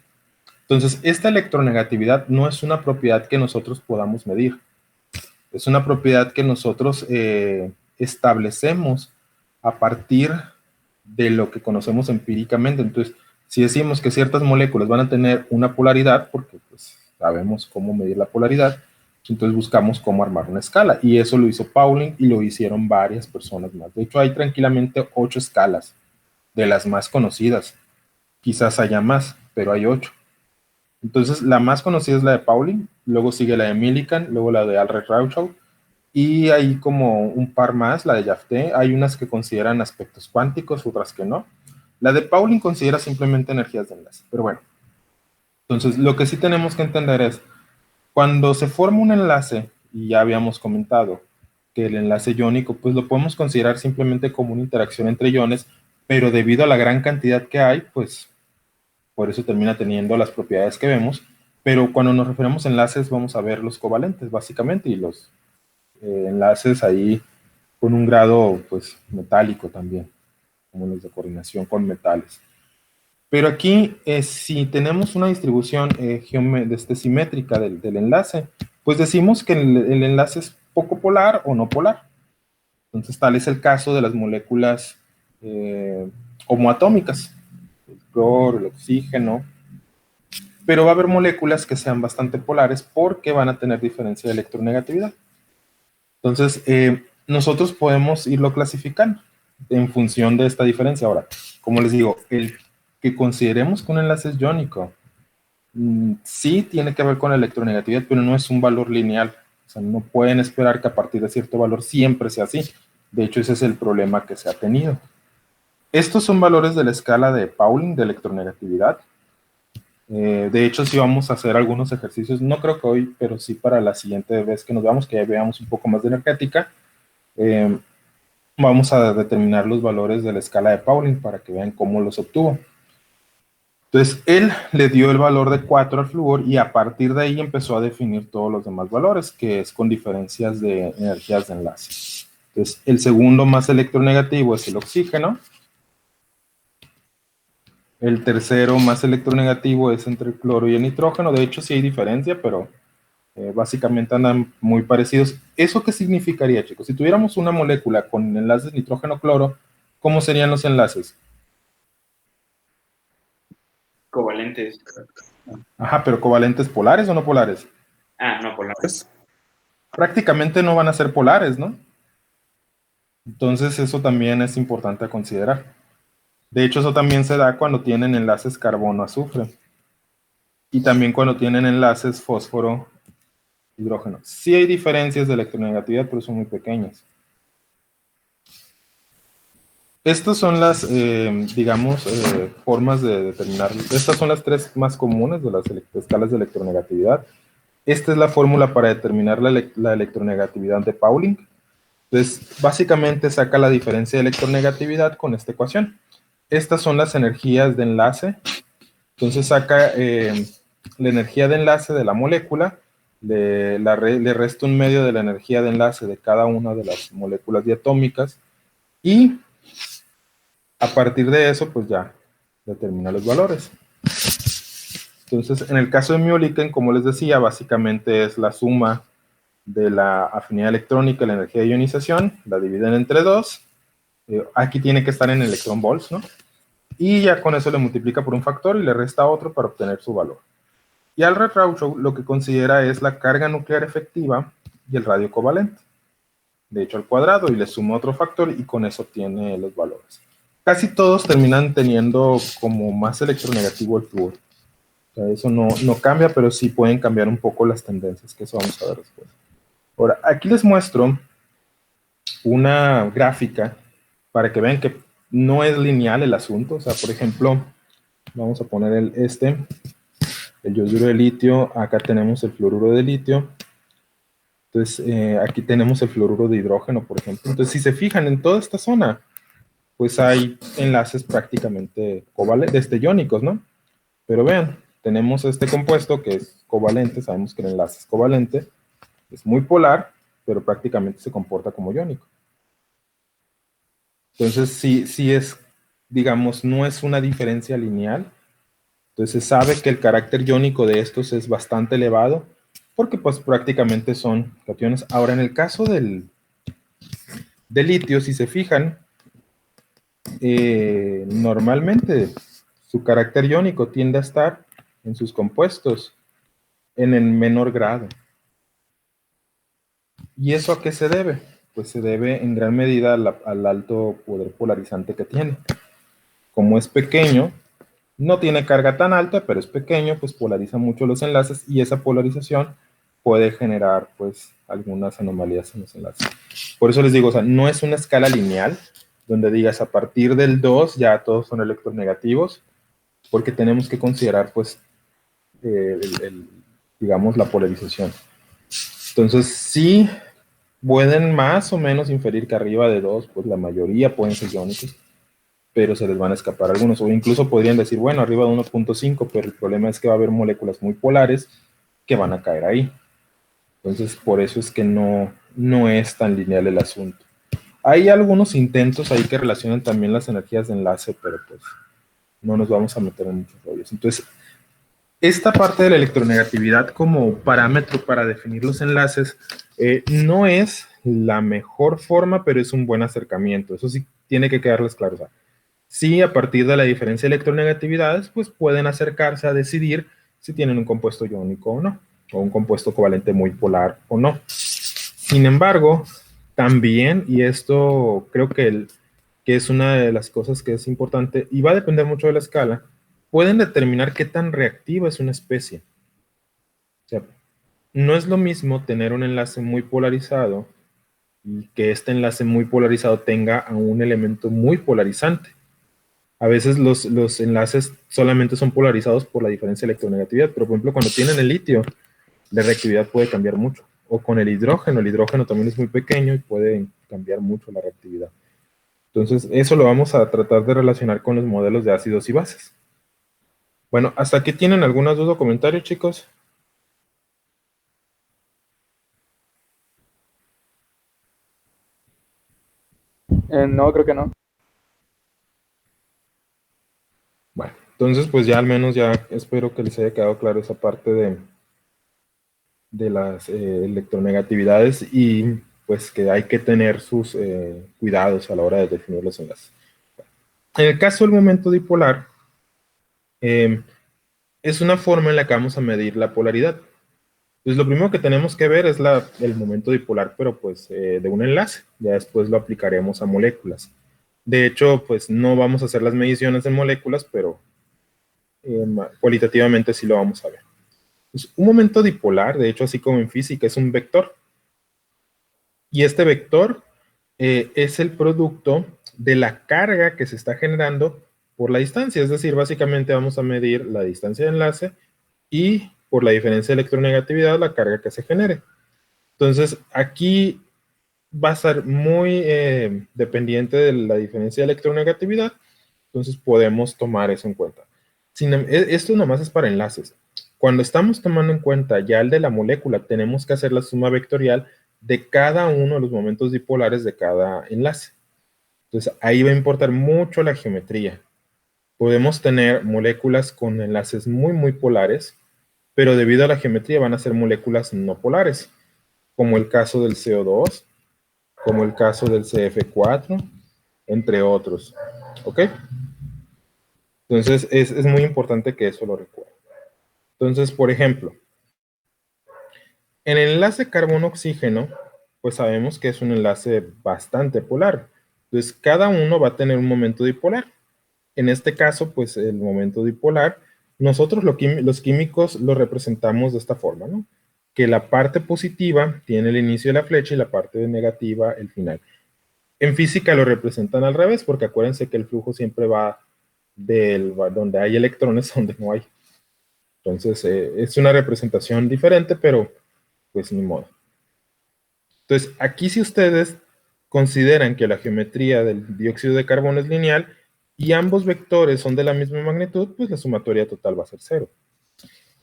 Speaker 1: Entonces, esta electronegatividad no es una propiedad que nosotros podamos medir. Es una propiedad que nosotros establecemos a partir de lo que conocemos empíricamente. Entonces, si decimos que ciertas moléculas van a tener una polaridad, porque pues sabemos cómo medir la polaridad, entonces buscamos cómo armar una escala. Y eso lo hizo Pauling y lo hicieron varias personas más. De hecho, hay tranquilamente 8 escalas de las más conocidas. Quizás haya más, pero hay 8. Entonces, la más conocida es la de Pauling, luego sigue la de Millikan, luego la de Alred-Rauschel, y hay como un par más, la de Jaffe. Hay unas que consideran aspectos cuánticos, otras que no. La de Pauling considera simplemente energías de enlace, pero bueno. Entonces, lo que sí tenemos que entender es, cuando se forma un enlace, y ya habíamos comentado que el enlace iónico, pues lo podemos considerar simplemente como una interacción entre iones, pero debido a la gran cantidad que hay, pues por eso termina teniendo las propiedades que vemos. Pero cuando nos referimos a enlaces, vamos a ver los covalentes, básicamente, y los enlaces ahí con un grado, pues, metálico también, como los de coordinación con metales. Pero aquí, si tenemos una distribución simétrica del enlace, pues decimos que el enlace es poco polar o no polar. Entonces, tal es el caso de las moléculas homoatómicas, el cloro, el oxígeno. Pero va a haber moléculas que sean bastante polares porque van a tener diferencia de electronegatividad. Entonces, nosotros podemos irlo clasificando en función de esta diferencia. Ahora, como les digo, el que consideremos que un enlace es iónico, sí tiene que ver con la electronegatividad, pero no es un valor lineal. O sea, no pueden esperar que a partir de cierto valor siempre sea así. De hecho, ese es el problema que se ha tenido. Estos son valores de la escala de Pauling de electronegatividad. De hecho, sí vamos a hacer algunos ejercicios, no creo que hoy, pero sí para la siguiente vez que nos veamos, que ya veamos un poco más de energética, vamos a determinar los valores de la escala de Pauling para que vean cómo los obtuvo. Entonces, él le dio el valor de 4 al flúor y a partir de ahí empezó a definir todos los demás valores, que es con diferencias de energías de enlace. Entonces, el segundo más electronegativo es el oxígeno. El tercero más electronegativo es entre el cloro y el nitrógeno. De hecho, sí hay diferencia, pero básicamente andan muy parecidos. ¿Eso qué significaría, chicos? Si tuviéramos una molécula con enlaces nitrógeno-cloro, ¿cómo serían los enlaces?
Speaker 3: Covalentes.
Speaker 1: Ajá, pero ¿covalentes polares o no polares?
Speaker 3: No polares.
Speaker 1: Prácticamente no van a ser polares, ¿no? Entonces, eso también es importante a considerar. De hecho, eso también se da cuando tienen enlaces carbono-azufre. Y también cuando tienen enlaces fósforo-hidrógeno. Sí hay diferencias de electronegatividad, pero son muy pequeñas. Estas son las, digamos, formas de determinar. Estas son las 3 más comunes de las escalas de electronegatividad. Esta es la fórmula para determinar la electronegatividad de Pauling. Entonces, básicamente saca la diferencia de electronegatividad con esta ecuación. Estas son las energías de enlace. Entonces saca la energía de enlace de la molécula, le resta un medio de la energía de enlace de cada una de las moléculas diatómicas y a partir de eso, pues ya determina los valores. Entonces, en el caso de Mioliken, como les decía, básicamente es la suma de la afinidad electrónica y la energía de ionización, la dividen entre 2. Aquí tiene que estar en electrón volts, ¿no? Y ya con eso le multiplica por un factor y le resta otro para obtener su valor. Y al Rauchow lo que considera es la carga nuclear efectiva y el radio covalente. De hecho, al cuadrado y le suma otro factor y con eso obtiene los valores. Casi todos terminan teniendo como más electronegativo el flúor. O sea, eso no cambia, pero sí pueden cambiar un poco las tendencias, que eso vamos a ver después. Ahora, aquí les muestro una gráfica para que vean que no es lineal el asunto. O sea, por ejemplo, vamos a poner el yoduro de litio, acá tenemos el fluoruro de litio. Entonces, aquí tenemos el fluoruro de hidrógeno, por ejemplo. Entonces, si se fijan en toda esta zona, pues hay enlaces prácticamente iónicos, ¿no? Pero vean, tenemos este compuesto que es covalente, sabemos que el enlace es covalente, es muy polar, pero prácticamente se comporta como iónico. Entonces, sí es, digamos, no es una diferencia lineal. Entonces, se sabe que el carácter iónico de estos es bastante elevado, porque pues prácticamente son cationes. Ahora, en el caso del litio, si se fijan, normalmente su carácter iónico tiende a estar en sus compuestos en el menor grado. ¿Y eso a qué se debe? Pues se debe en gran medida al alto poder polarizante que tiene. Como es pequeño, no tiene carga tan alta, pero es pequeño, pues polariza mucho los enlaces y esa polarización puede generar pues algunas anomalías en los enlaces. Por eso les digo, o sea, no es una escala lineal donde digas a partir del 2 ya todos son electronegativos, porque tenemos que considerar pues digamos la polarización. Entonces sí pueden más o menos inferir que arriba de 2 pues la mayoría pueden ser iónicos, pero se les van a escapar algunos, o incluso podrían decir, bueno, arriba de 1.5, pero el problema es que va a haber moléculas muy polares que van a caer ahí. Entonces, por eso es que no es tan lineal el asunto. Hay algunos intentos ahí que relacionan también las energías de enlace, pero pues no nos vamos a meter en muchos rollos. Entonces, esta parte de la electronegatividad como parámetro para definir los enlaces no es la mejor forma, pero es un buen acercamiento. Eso sí tiene que quedarles claro. O sea, sí, a partir de la diferencia de electronegatividades, pues pueden acercarse a decidir si tienen un compuesto iónico o no, o un compuesto covalente muy polar o no. Sin embargo, también, y esto creo que es una de las cosas que es importante, y va a depender mucho de la escala, pueden determinar qué tan reactiva es una especie. O sea, no es lo mismo tener un enlace muy polarizado y que este enlace muy polarizado tenga a un elemento muy polarizante. A veces los enlaces solamente son polarizados por la diferencia de electronegatividad, pero por ejemplo cuando tienen el litio, la reactividad puede cambiar mucho. O con el hidrógeno también es muy pequeño y puede cambiar mucho la reactividad. Entonces eso lo vamos a tratar de relacionar con los modelos de ácidos y bases. Bueno, ¿hasta aquí tienen algunas dudas o comentarios, chicos?
Speaker 6: No, creo que no.
Speaker 1: Bueno, entonces pues ya al menos ya espero que les haya quedado claro esa parte de las electronegatividades y pues que hay que tener sus cuidados a la hora de definir los enlaces. En el caso del momento dipolar, es una forma en la que vamos a medir la polaridad. Entonces lo primero que tenemos que ver es el momento dipolar, pero pues de un enlace. Ya después lo aplicaremos a moléculas. De hecho, pues no vamos a hacer las mediciones en moléculas, pero cualitativamente sí lo vamos a ver. Pues, un momento dipolar, de hecho, así como en física, es un vector. Y este vector es el producto de la carga que se está generando por la distancia. Es decir, básicamente vamos a medir la distancia de enlace y por la diferencia de electronegatividad la carga que se genere. Entonces, aquí va a ser muy dependiente de la diferencia de electronegatividad. Entonces, podemos tomar eso en cuenta. Esto nomás es para enlaces. Cuando estamos tomando en cuenta ya el de la molécula, tenemos que hacer la suma vectorial de cada uno de los momentos dipolares de cada enlace. Entonces, ahí va a importar mucho la geometría. Podemos tener moléculas con enlaces muy, muy polares, pero debido a la geometría van a ser moléculas no polares, como el caso del CO2, como el caso del CF4, entre otros. ¿Ok? Entonces, es muy importante que eso lo recuerden. Entonces, por ejemplo, en el enlace carbono-oxígeno, pues sabemos que es un enlace bastante polar. Entonces, cada uno va a tener un momento dipolar. En este caso, pues el momento dipolar, nosotros los químicos lo representamos de esta forma, ¿no? Que la parte positiva tiene el inicio de la flecha y la parte negativa el final. En física lo representan al revés, porque acuérdense que el flujo siempre va donde hay electrones, donde no hay. Entonces, es una representación diferente, pero pues ni modo. Entonces, aquí si ustedes consideran que la geometría del dióxido de carbono es lineal y ambos vectores son de la misma magnitud, pues la sumatoria total va a ser 0.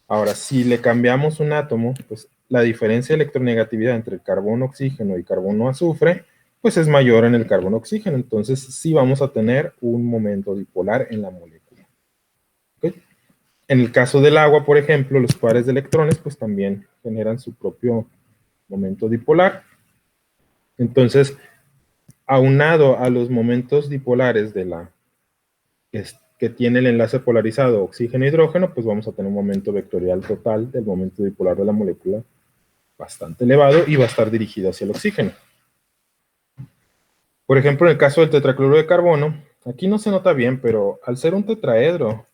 Speaker 1: Ahora, si le cambiamos un átomo, pues la diferencia de electronegatividad entre el carbono-oxígeno y carbono-azufre, pues es mayor en el carbono-oxígeno. Entonces, sí vamos a tener un momento dipolar en la molécula. ¿Okay? En el caso del agua, por ejemplo, los pares de electrones, pues también generan su propio momento dipolar. Entonces, aunado a los momentos dipolares que tiene el enlace polarizado oxígeno-hidrógeno, pues vamos a tener un momento vectorial total del momento dipolar de la molécula bastante elevado y va a estar dirigido hacia el oxígeno. Por ejemplo, en el caso del tetracloruro de carbono, aquí no se nota bien, pero al ser un tetraedro,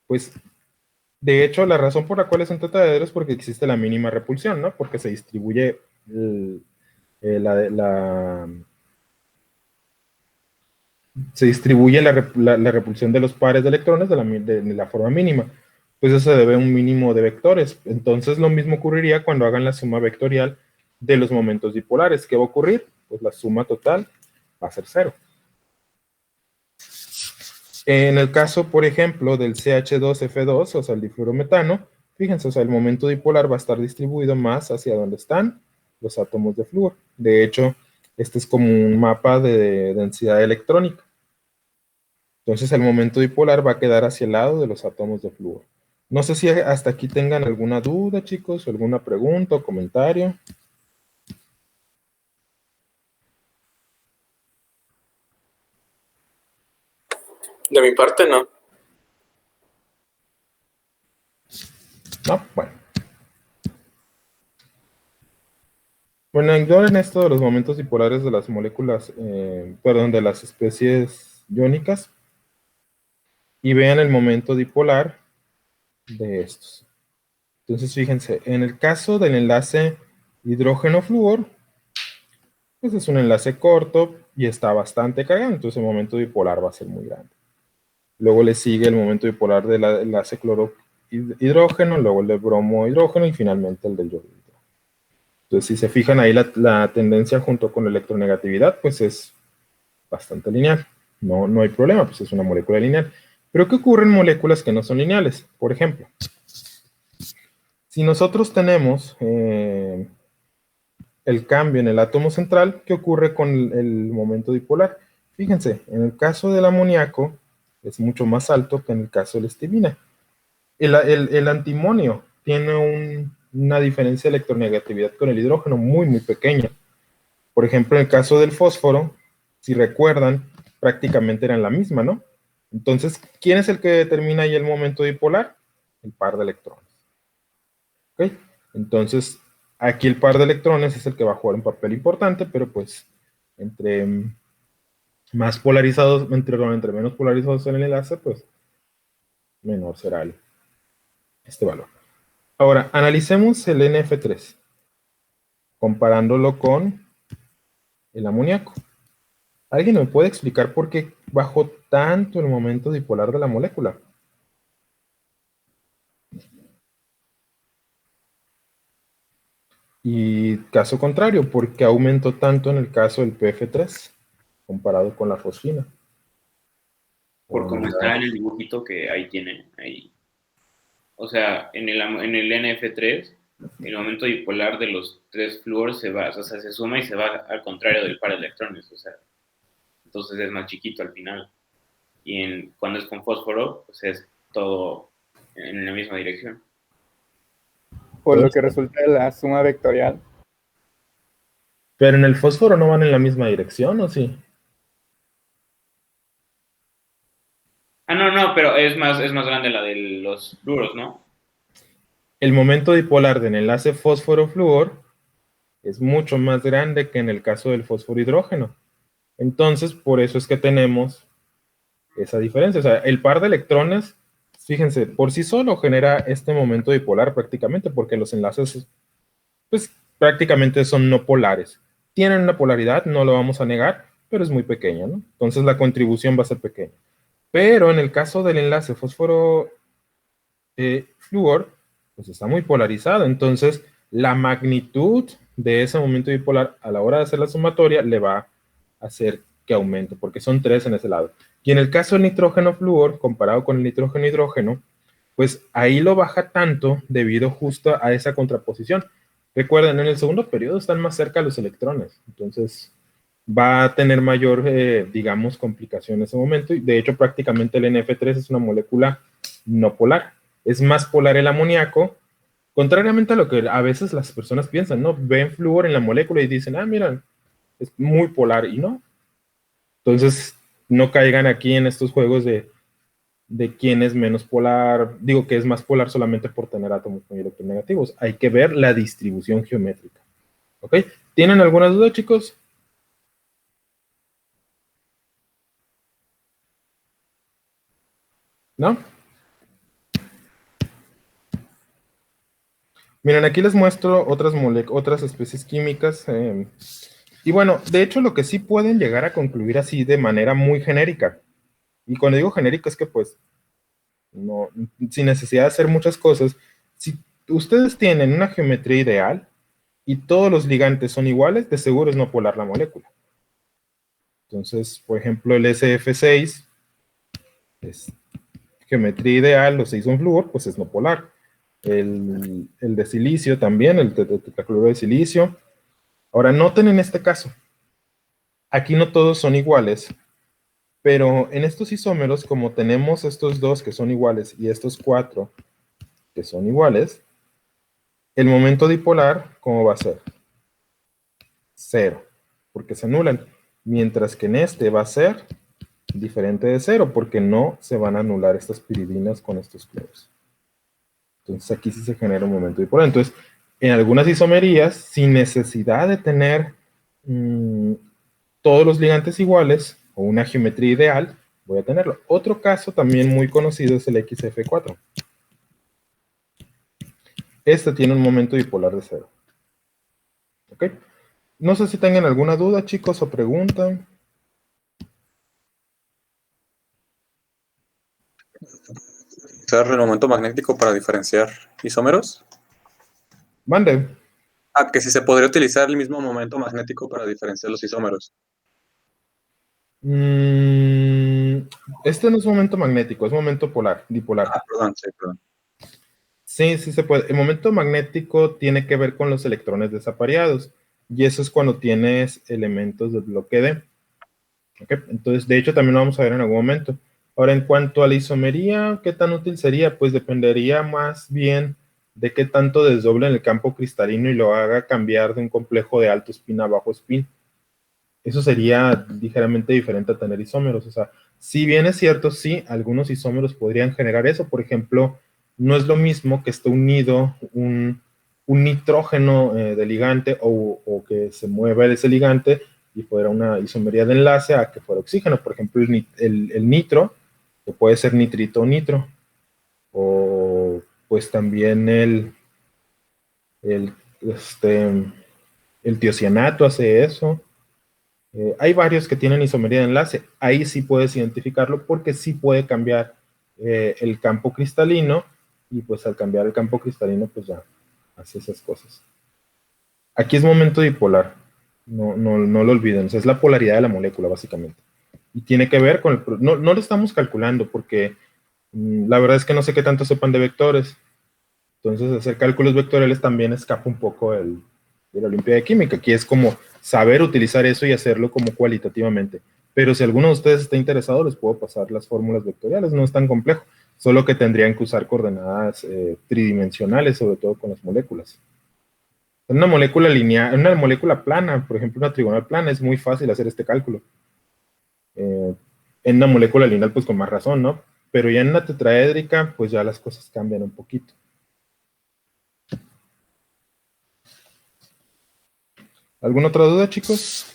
Speaker 1: pues de hecho la razón por la cual es un tetraedro es porque existe la mínima repulsión, ¿no? Porque se distribuye se distribuye la repulsión de los pares de electrones de la forma mínima. Pues eso se debe a un mínimo de vectores. Entonces lo mismo ocurriría cuando hagan la suma vectorial de los momentos dipolares. ¿Qué va a ocurrir? Pues la suma total va a ser 0. En el caso, por ejemplo, del CH2F2, o sea, el difluorometano, fíjense, o sea, el momento dipolar va a estar distribuido más hacia donde están los átomos de flúor. De hecho, este es como un mapa de densidad electrónica. Entonces, el momento dipolar va a quedar hacia el lado de los átomos de flúor. No sé si hasta aquí tengan alguna duda, chicos, o alguna pregunta o comentario.
Speaker 5: De mi parte, no.
Speaker 1: No, bueno. Bueno, ignoren esto de los momentos dipolares de las moléculas, de las especies iónicas, y vean el momento dipolar de estos. Entonces, fíjense, en el caso del enlace hidrógeno-flúor, pues es un enlace corto y está bastante cargado, entonces el momento dipolar va a ser muy grande. Luego le sigue el momento bipolar del enlace cloro-hidrógeno, luego el de bromo-hidrógeno y finalmente el del yodo. Entonces, si se fijan ahí, la tendencia junto con la electronegatividad, pues es bastante lineal. No hay problema, pues es una molécula lineal. Pero ¿qué ocurre en moléculas que no son lineales? Por ejemplo, si nosotros tenemos el cambio en el átomo central, ¿qué ocurre con el momento dipolar? Fíjense, en el caso del amoníaco es mucho más alto que en el caso de la estimina. El antimonio tiene una diferencia de electronegatividad con el hidrógeno muy, muy pequeña. Por ejemplo, en el caso del fósforo, si recuerdan, prácticamente eran la misma, ¿no? Entonces, ¿quién es el que determina ahí el momento dipolar? El par de electrones. ¿Ok? Entonces, aquí el par de electrones es el que va a jugar un papel importante, pero pues entre más polarizados, entre menos polarizados en el enlace, pues menor será este valor. Ahora, analicemos el NF3, comparándolo con el amoníaco. ¿Alguien me puede explicar por qué bajó tanto el momento dipolar de la molécula? Y caso contrario, ¿por qué aumentó tanto en el caso del PF3 comparado con la fosfina?
Speaker 3: Por cómo está en el dibujito que ahí tiene. Ahí. O sea, en el NF3, el momento dipolar de los tres flúor se suma y se va al contrario del par de electrones. O sea, entonces es más chiquito al final. Y cuando es con fósforo, pues es todo en la misma dirección.
Speaker 6: Por lo que resulta de la suma vectorial.
Speaker 1: Pero en el fósforo no van en la misma dirección, ¿o sí?
Speaker 3: No, pero es más grande la de los fluoros, ¿no?
Speaker 1: El momento dipolar del enlace fósforo-flúor es mucho más grande que en el caso del fósforo-hidrógeno. Entonces, por eso es que tenemos esa diferencia. O sea, el par de electrones, fíjense, por sí solo genera este momento dipolar prácticamente, porque los enlaces, pues, prácticamente son no polares. Tienen una polaridad, no lo vamos a negar, pero es muy pequeña, ¿no? Entonces la contribución va a ser pequeña. Pero en el caso del enlace fósforo-flúor, pues está muy polarizado. Entonces, la magnitud de ese momento bipolar a la hora de hacer la sumatoria le va a hacer que aumente, porque son 3 en ese lado. Y en el caso del nitrógeno-flúor, comparado con el nitrógeno-hidrógeno, pues ahí lo baja tanto debido justo a esa contraposición. Recuerden, en el segundo periodo están más cerca los electrones, entonces va a tener mayor, digamos, complicación en ese momento. Y de hecho, prácticamente el NF3 es una molécula no polar. Es más polar el amoníaco, contrariamente a lo que a veces las personas piensan, ¿no? Ven flúor en la molécula y dicen, mira, es muy polar, y no. Entonces, no caigan aquí en estos juegos de quién es menos polar, digo que es más polar solamente por tener átomos con electronegativos. Hay que ver la distribución geométrica. ¿Ok? ¿Tienen alguna duda, chicos? ¿No? Miren, aquí les muestro otras especies químicas. Y bueno, de hecho, lo que sí pueden llegar a concluir así de manera muy genérica. Y cuando digo genérica es que pues, no, sin necesidad de hacer muchas cosas, si ustedes tienen una geometría ideal y todos los ligantes son iguales, de seguro es no polar la molécula. Entonces, por ejemplo, el SF6 es geometría ideal, o se hizo un flúor, pues es no polar. El de silicio también, el tetracloruro de silicio. Ahora, noten en este caso, aquí no todos son iguales, pero en estos isómeros, como tenemos estos dos que son iguales y estos 4 que son iguales, el momento dipolar, ¿cómo va a ser? 0, porque se anulan, mientras que en este va a ser diferente de 0, porque no se van a anular estas piridinas con estos cloros. Entonces aquí sí se genera un momento dipolar. Entonces, en algunas isomerías, sin necesidad de tener todos los ligantes iguales, o una geometría ideal, voy a tenerlo. Otro caso también muy conocido es el XF4. Este tiene un momento dipolar de 0. ¿Ok? No sé si tengan alguna duda, chicos, o pregunta.
Speaker 5: ¿Usar el momento magnético para diferenciar isómeros?
Speaker 1: Mande.
Speaker 5: Que si se podría utilizar el mismo momento magnético para diferenciar los isómeros.
Speaker 1: Este no es momento magnético, es momento dipolar.
Speaker 5: Perdón, sí, perdón.
Speaker 1: Sí, sí se puede. El momento magnético tiene que ver con los electrones desapareados, y eso es cuando tienes elementos del bloque D. ¿Okay? Entonces, de hecho, también lo vamos a ver en algún momento. Ahora, en cuanto a la isomería, ¿qué tan útil sería? Pues dependería más bien de qué tanto desdoblen el campo cristalino y lo haga cambiar de un complejo de alto spin a bajo spin. Eso sería ligeramente diferente a tener isómeros. O sea, si bien es cierto, sí, algunos isómeros podrían generar eso. Por ejemplo, no es lo mismo que esté unido un nitrógeno de ligante o que se mueva ese ligante y fuera una isomería de enlace a que fuera oxígeno. Por ejemplo, el nitro, que puede ser nitrito o nitro. O pues también el tiocianato hace eso. Hay varios que tienen isomería de enlace. Ahí sí puedes identificarlo porque sí puede cambiar el campo cristalino, y pues al cambiar el campo cristalino pues ya hace esas cosas. Aquí es momento dipolar. No lo olviden. O sea, es la polaridad de la molécula básicamente. Y tiene que ver con el... No lo estamos calculando porque la verdad es que no sé qué tanto sepan de vectores. Entonces hacer cálculos vectoriales también escapa un poco de la Olimpiada de Química. Aquí es como saber utilizar eso y hacerlo como cualitativamente. Pero si alguno de ustedes está interesado, les puedo pasar las fórmulas vectoriales. No es tan complejo, solo que tendrían que usar coordenadas tridimensionales, sobre todo con las moléculas. En una molécula lineal, en una molécula plana, por ejemplo, una trigonal plana, es muy fácil hacer este cálculo. En una molécula lineal, pues con más razón, ¿no? Pero ya en una tetraédrica, pues ya las cosas cambian un poquito. ¿Alguna otra duda, chicos?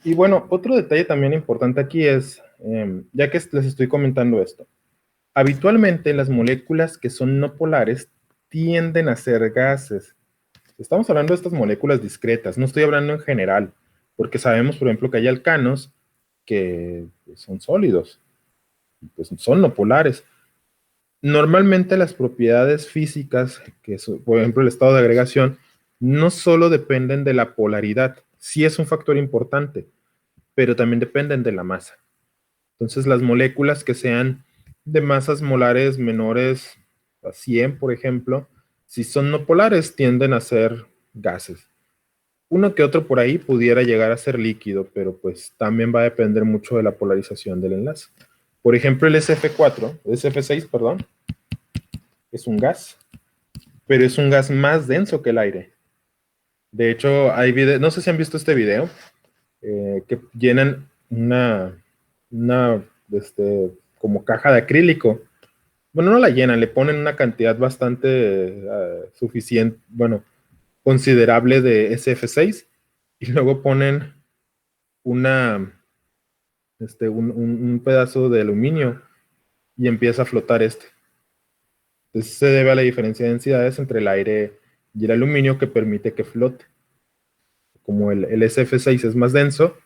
Speaker 1: Y bueno, otro detalle también importante aquí es, ya que les estoy comentando esto, habitualmente las moléculas que son no polares tienden a ser gases. Estamos hablando de estas moléculas discretas, no estoy hablando en general, porque sabemos, por ejemplo, que hay alcanos que son sólidos, pues son no polares. Normalmente las propiedades físicas, que son, por ejemplo, el estado de agregación, no solo dependen de la polaridad, sí es un factor importante, pero también dependen de la masa. Entonces, las moléculas que sean de masas molares menores a 100, por ejemplo, si son no polares, tienden a ser gases. Uno que otro por ahí pudiera llegar a ser líquido, pero pues también va a depender mucho de la polarización del enlace. Por ejemplo, el SF6, perdón, es un gas, pero es un gas más denso que el aire. De hecho, hay videos, no sé si han visto este video, que llenan una como caja de acrílico. Bueno, no la llenan, le ponen una cantidad bastante suficiente, bueno, considerable de SF6, y luego ponen un pedazo de aluminio y empieza a flotar este. Entonces se debe a la diferencia de densidades entre el aire y el aluminio que permite que flote. Como el SF6 es más denso,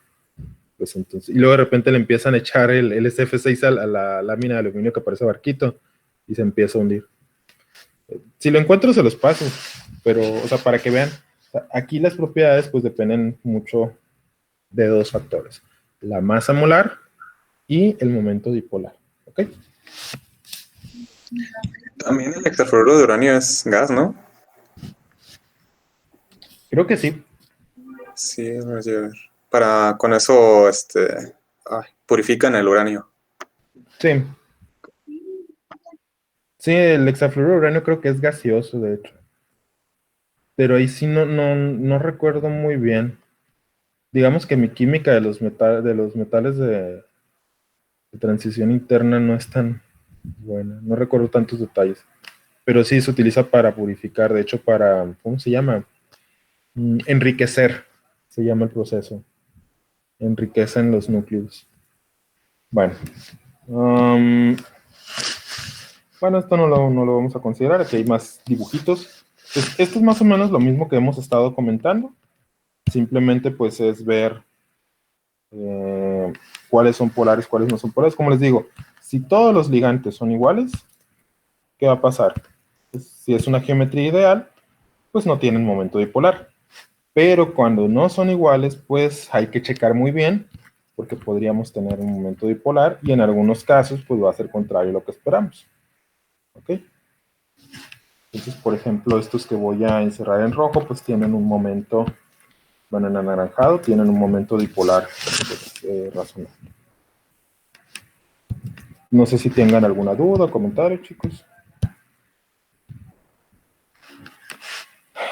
Speaker 1: pues entonces, y luego de repente le empiezan a echar el SF6 a la lámina de aluminio que parece barquito y se empieza a hundir. Si lo encuentro se los paso, pero, o sea, para que vean, sea, aquí las propiedades pues dependen mucho de dos factores, la masa molar y el momento dipolar, ¿ok?
Speaker 5: También el hexafluoruro de uranio es gas, ¿no?
Speaker 1: Creo que sí.
Speaker 5: Sí, vamos a ver. Con eso, purifican el uranio.
Speaker 1: Sí. Sí, el hexafluoruro de uranio creo que es gaseoso, de hecho. Pero ahí sí no recuerdo muy bien. Digamos que mi química de los metales de transición interna no es tan buena. No recuerdo tantos detalles. Pero sí se utiliza para purificar, de hecho para, ¿cómo se llama? Enriquecer, se llama el proceso. Enriquecen los núcleos. Bueno. Bueno, esto no lo vamos a considerar, aquí hay más dibujitos. Pues, esto es más o menos lo mismo que hemos estado comentando. Simplemente pues es ver cuáles son polares, cuáles no son polares. Como les digo, si todos los ligantes son iguales, ¿qué va a pasar? Pues, si es una geometría ideal, pues no tienen momento dipolar. Pero cuando no son iguales, pues hay que checar muy bien, porque podríamos tener un momento dipolar y en algunos casos pues va a ser contrario a lo que esperamos. ¿Ok? Entonces, por ejemplo, estos que voy a encerrar en rojo, pues tienen un momento, bueno, en anaranjado, tienen un momento dipolar razonable. No sé si tengan alguna duda o comentario, chicos.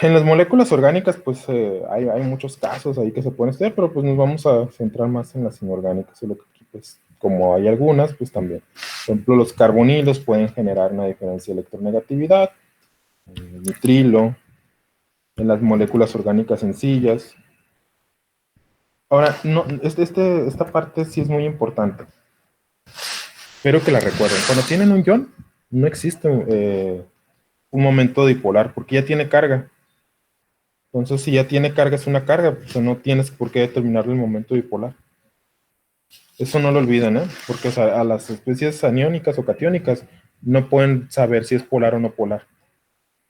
Speaker 1: En las moléculas orgánicas, pues hay muchos casos ahí que se pueden estudiar, pero pues nos vamos a centrar más en las inorgánicas, solo que aquí, pues, como hay algunas, pues también. Por ejemplo, los carbonilos pueden generar una diferencia de electronegatividad, nitrilo, en las moléculas orgánicas sencillas. Ahora, no, esta parte sí es muy importante. Espero que la recuerden. Cuando tienen un ion, no existe un momento dipolar, porque ya tiene carga. Entonces, si ya tiene carga, es una carga, pues no tienes por qué determinar el momento dipolar. Eso no lo olviden, ¿eh? Porque o sea, a las especies aniónicas o catiónicas no pueden saber si es polar o no polar,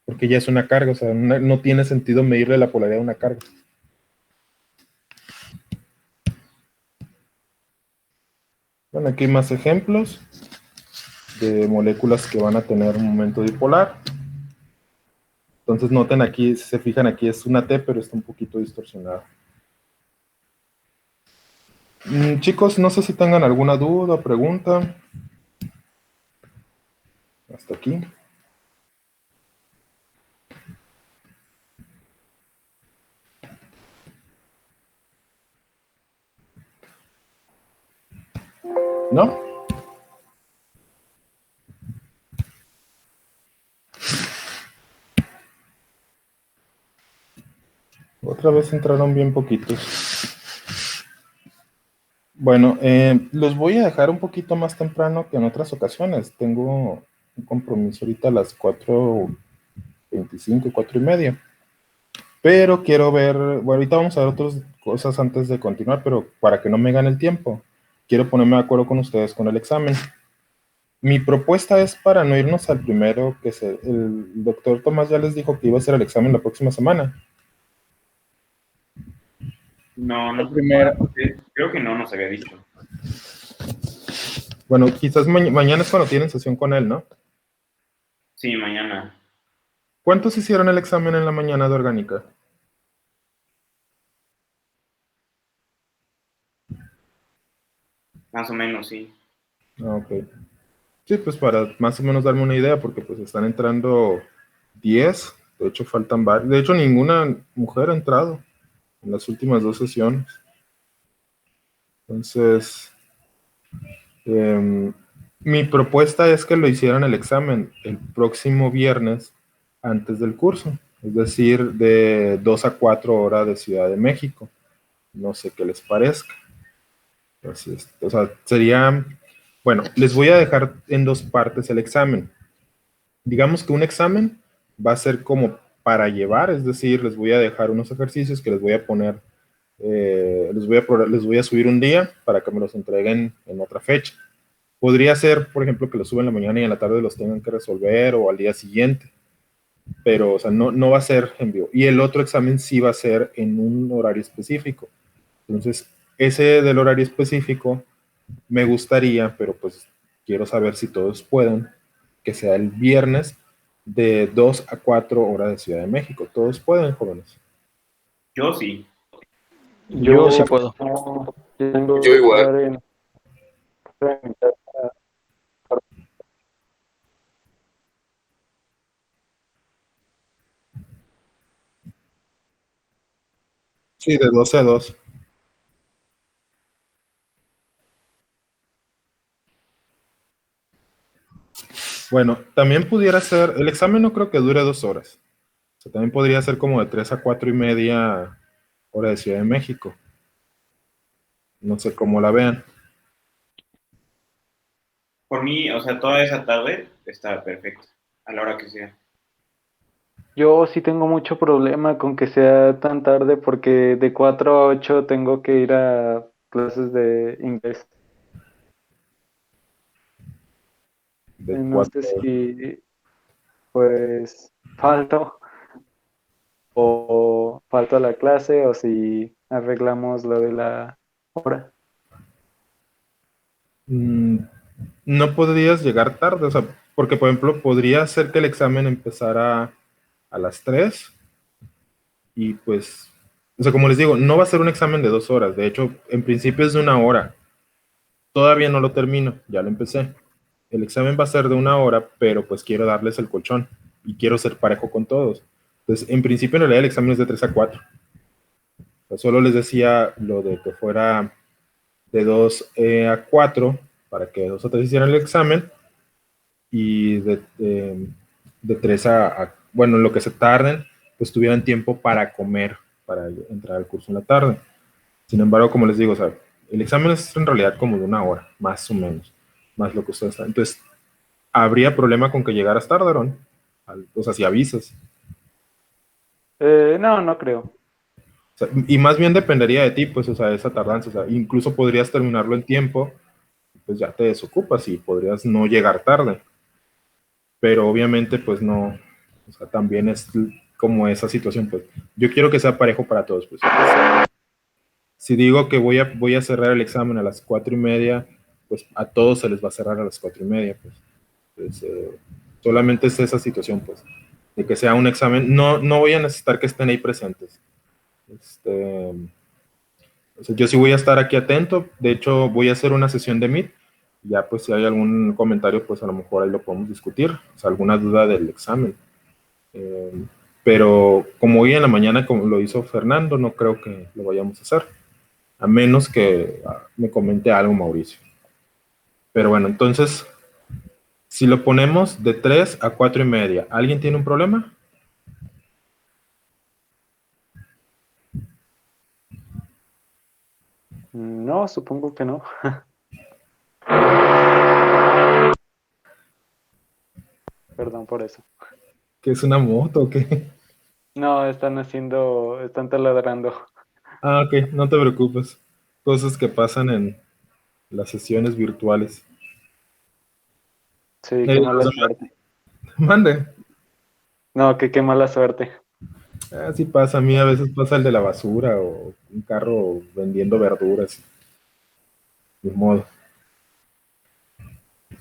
Speaker 1: porque ya es una carga, o sea, no tiene sentido medirle la polaridad de una carga. Bueno, aquí hay más ejemplos de moléculas que van a tener un momento dipolar. Entonces noten aquí, si se fijan aquí es una T, pero está un poquito distorsionada. Chicos, no sé si tengan alguna duda o pregunta. Hasta aquí. ¿No? Otra vez entraron bien poquitos. Bueno, los voy a dejar un poquito más temprano que en otras ocasiones. Tengo un compromiso ahorita a las 4:25, 4:30. Pero quiero ver, bueno, ahorita vamos a ver otras cosas antes de continuar, pero para que no me gane el tiempo, quiero ponerme de acuerdo con ustedes con el examen. Mi propuesta es para no irnos al primero, el doctor Tomás ya les dijo que iba a hacer el examen la próxima semana.
Speaker 3: No,
Speaker 6: Primero.
Speaker 3: creo que no nos había dicho.
Speaker 1: Bueno, quizás mañana es cuando tienen sesión con él, ¿no?
Speaker 3: Sí, mañana.
Speaker 1: ¿Cuántos hicieron el examen en la mañana de orgánica?
Speaker 3: Más o menos, sí.
Speaker 1: Ah, ok. Sí, pues para más o menos darme una idea, porque pues están entrando 10, de hecho faltan varios, de hecho ninguna mujer ha entrado en las últimas 2 sesiones. Entonces, mi propuesta es que lo hicieran el examen el próximo viernes antes del curso, es decir, de 2 a 4 horas de Ciudad de México. No sé qué les parezca. Así es. O sea, sería, bueno, les voy a dejar en 2 partes el examen. Digamos que un examen va a ser como para llevar, es decir, les voy a dejar unos ejercicios que les voy a poner, les voy a subir un día para que me los entreguen en otra fecha. Podría ser, por ejemplo, que los suban en la mañana y en la tarde los tengan que resolver o al día siguiente. pero, o sea, no va a ser en vivo. Y el otro examen sí va a ser en un horario específico. Entonces, ese del horario específico me gustaría, pero pues quiero saber si todos pueden, que sea el viernes de 2 a 4 horas de Ciudad de México. ¿Todos pueden, jóvenes?
Speaker 3: Yo sí.
Speaker 2: Yo sí puedo.
Speaker 7: Tengo
Speaker 5: Yo
Speaker 7: que
Speaker 5: igual.
Speaker 7: estar en mi casa.
Speaker 1: Sí, de 12 a 2. Bueno, también pudiera ser, el examen no creo que dure 2 horas. O sea, también podría ser como de 3 a 4 y media hora de Ciudad de México. No sé cómo la vean.
Speaker 3: Por mí, o sea, toda esa tarde está perfecto, a la hora que sea.
Speaker 7: Yo sí tengo mucho problema con que sea tan tarde porque de 4 a 8 tengo que ir a clases de inglés.
Speaker 1: De
Speaker 7: No
Speaker 1: 4.
Speaker 7: sé si pues falto o falto a la clase o si arreglamos lo de la hora.
Speaker 1: No podrías llegar tarde, o sea, porque por ejemplo, podría ser que el examen empezara a las 3 y pues, o sea, como les digo, no va a ser un examen de 2 horas, de hecho, en principio es de 1 hora. Todavía no lo termino, ya lo empecé. El examen va a ser de 1 hora, pero pues quiero darles el colchón y quiero ser parejo con todos. Entonces, en principio, en realidad, el examen es de 3 a 4. O sea, solo les decía lo de que fuera de 2 a 4 para que 2 o 3 hicieran el examen y de 3 bueno, lo que se tarden, pues tuvieran tiempo para comer, para entrar al curso en la tarde. Sin embargo, como les digo, o sea, el examen es en realidad como de 1 hora, más o menos, más lo que ustedes están. Entonces, ¿habría problema con que llegaras tarde, Aaron? O sea, si avisas.
Speaker 7: No, no creo.
Speaker 1: O sea, y más bien dependería de ti, pues, o sea, esa tardanza. O sea, incluso podrías terminarlo en tiempo, pues ya te desocupas y podrías no llegar tarde. Pero obviamente, pues no, o sea, también es como esa situación, pues. Yo quiero que sea parejo para todos, pues. Si digo que voy a cerrar el examen a las 4:30, pues a todos se les va a cerrar a las 4:30, pues. Pues, solamente es esa situación, pues, de que sea un examen. No voy a necesitar que estén ahí presentes. O sea, yo sí voy a estar aquí atento. De hecho, voy a hacer una sesión de Meet. Ya, pues, si hay algún comentario, pues a lo mejor ahí lo podemos discutir. O sea, alguna duda del examen. Eh, pero como hoy en la mañana, como lo hizo Fernando, no creo que lo vayamos a hacer. A menos que me comente algo Mauricio. Pero bueno, entonces, si lo ponemos de 3 a 4:30, ¿alguien tiene un problema?
Speaker 7: No, supongo que no. Perdón por eso.
Speaker 1: ¿Que es una moto o qué?
Speaker 7: No, están taladrando.
Speaker 1: Ah, ok, no te preocupes. Cosas que pasan en las sesiones virtuales.
Speaker 7: Sí, qué mala suerte.
Speaker 1: Mande.
Speaker 7: No, que qué mala suerte.
Speaker 1: Así pasa, a mí a veces pasa el de la basura o un carro vendiendo verduras. De modo.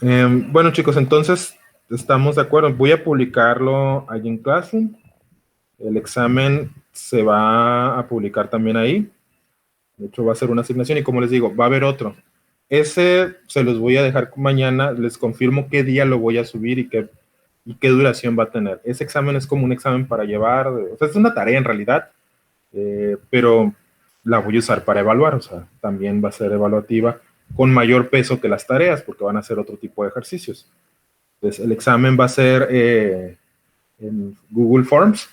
Speaker 1: Bueno, chicos, entonces estamos de acuerdo. Voy a publicarlo allí en Classroom. El examen se va a publicar también ahí. De hecho, va a ser una asignación y como les digo, va a haber otro. Ese se los voy a dejar mañana. Les confirmo qué día lo voy a subir y qué duración va a tener. Ese examen es como un examen para llevar, o sea, es una tarea en realidad, pero la voy a usar para evaluar, o sea, también va a ser evaluativa con mayor peso que las tareas, porque van a ser otro tipo de ejercicios. Entonces, el examen va a ser en Google Forms,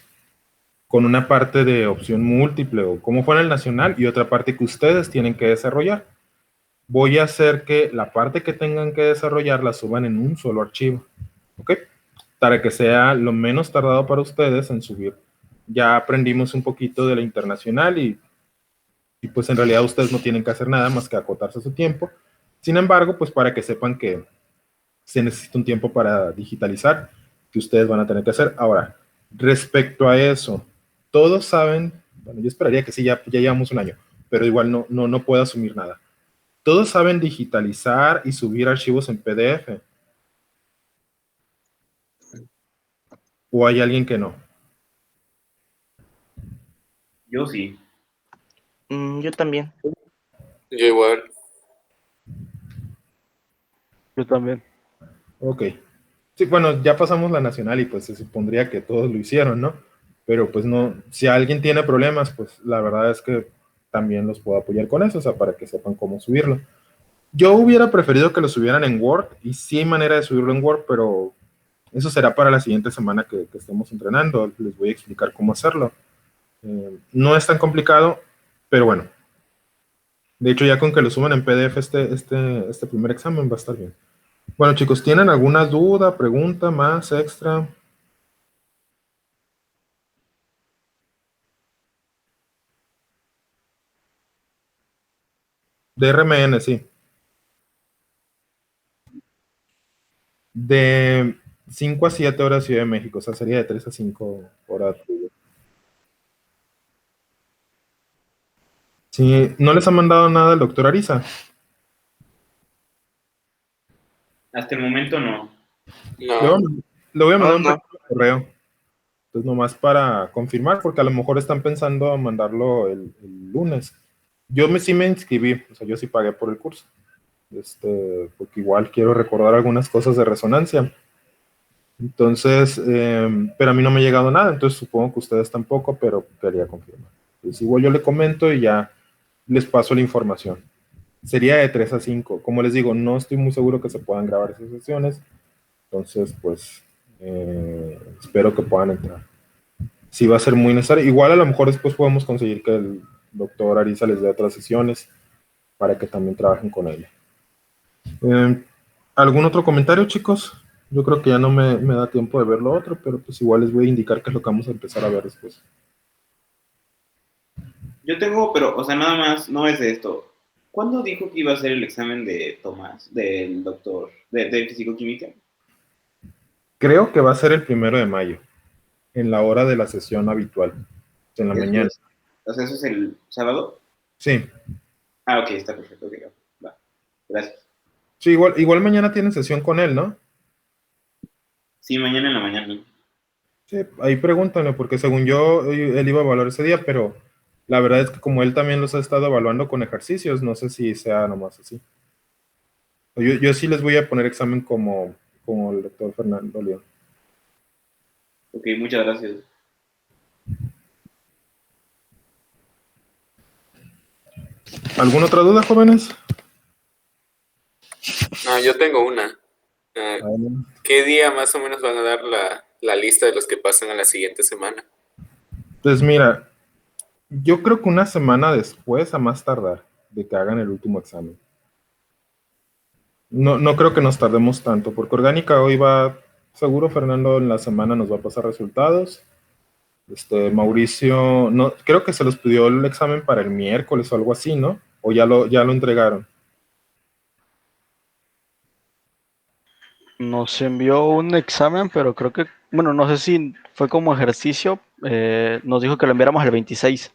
Speaker 1: con una parte de opción múltiple o como fue en el nacional y otra parte que ustedes tienen que desarrollar. Voy a hacer que la parte que tengan que desarrollar la suban en un solo archivo, ¿ok? Para que sea lo menos tardado para ustedes en subir. Ya aprendimos un poquito de la internacional y pues en realidad ustedes no tienen que hacer nada más que acotarse su tiempo. Sin embargo, pues para que sepan que se necesita un tiempo para digitalizar, que ustedes van a tener que hacer. Ahora, Respecto a eso, todos saben, bueno, yo esperaría que sí, ya llevamos un año, pero igual no puedo asumir nada. Todos saben digitalizar y subir archivos en PDF. ¿O hay alguien que no?
Speaker 3: Yo sí.
Speaker 4: Yo también.
Speaker 5: Yo igual.
Speaker 2: Yo también.
Speaker 1: Ok. Sí, bueno, ya pasamos la nacional y pues se supondría que todos lo hicieron, ¿no? Pero pues no, si alguien tiene problemas, pues la verdad es que también los puedo apoyar con eso, o sea, para que sepan cómo subirlo. Yo hubiera preferido que lo subieran en Word, y sí hay manera de subirlo en Word, pero eso será para la siguiente semana que estemos entrenando. Les voy a explicar cómo hacerlo. No es tan complicado, pero bueno. De hecho, ya con que lo suban en PDF este primer examen va a estar bien. Bueno, chicos, ¿tienen alguna duda, pregunta más extra? De RMN, sí. De 5 a 7 horas Ciudad de México, o sea, sería de 3 a 5 horas. Sí, ¿no les ha mandado nada el doctor Ariza?
Speaker 3: Hasta el momento no.
Speaker 5: No.
Speaker 1: Le voy a mandar
Speaker 4: No,
Speaker 1: un correo. Entonces, nomás para confirmar, porque a lo mejor están pensando a mandarlo el lunes. Sí me inscribí, o sea, yo sí pagué por el curso. Porque igual quiero recordar algunas cosas de resonancia. Entonces, pero a mí no me ha llegado nada, entonces supongo que ustedes tampoco, pero quería confirmar. Entonces, igual yo le comento y ya les paso la información. Sería de 3 a 5. Como les digo, no estoy muy seguro que se puedan grabar esas sesiones. Entonces, pues, espero que puedan entrar. Sí va a ser muy necesario. Igual a lo mejor después podemos conseguir que el doctor Ariza les dé otras sesiones para que también trabajen con ella. ¿Algún otro comentario, chicos? Yo creo que ya no me da tiempo de ver lo otro, pero pues igual les voy a indicar qué es lo que vamos a empezar a ver después.
Speaker 3: Yo tengo, pero, o sea, nada más, no es de esto. ¿Cuándo dijo que iba a hacer el examen de Tomás, del doctor, de fisicoquímica?
Speaker 1: Creo que va a ser el 1 de mayo, en la hora de la sesión habitual, en la mañana.
Speaker 3: O sea, ¿eso es el sábado?
Speaker 1: Sí.
Speaker 3: Ah, ok, está perfecto. Okay, va. Gracias.
Speaker 1: Sí, igual mañana tienen sesión con él, ¿no?
Speaker 3: Sí, mañana en la mañana.
Speaker 1: Sí, ahí pregúntame, porque según yo, él iba a evaluar ese día, pero la verdad es que como él también los ha estado evaluando con ejercicios, no sé si sea nomás así. Yo sí les voy a poner examen como el doctor Fernando León.
Speaker 3: Ok, muchas gracias.
Speaker 1: ¿Alguna otra duda, jóvenes?
Speaker 5: No, yo tengo una. ¿Qué día más o menos van a dar la lista de los que pasan a la siguiente semana?
Speaker 1: Pues mira, yo creo que una semana después, a más tardar, de que hagan el último examen. No creo que nos tardemos tanto, porque orgánica hoy va, seguro Fernando en la semana nos va a pasar resultados. Mauricio, no, creo que se los pidió el examen para el miércoles o algo así, ¿no? O ya lo entregaron.
Speaker 2: Nos envió un examen, pero creo que, bueno, no sé si fue como ejercicio. Nos dijo que lo enviáramos el 26.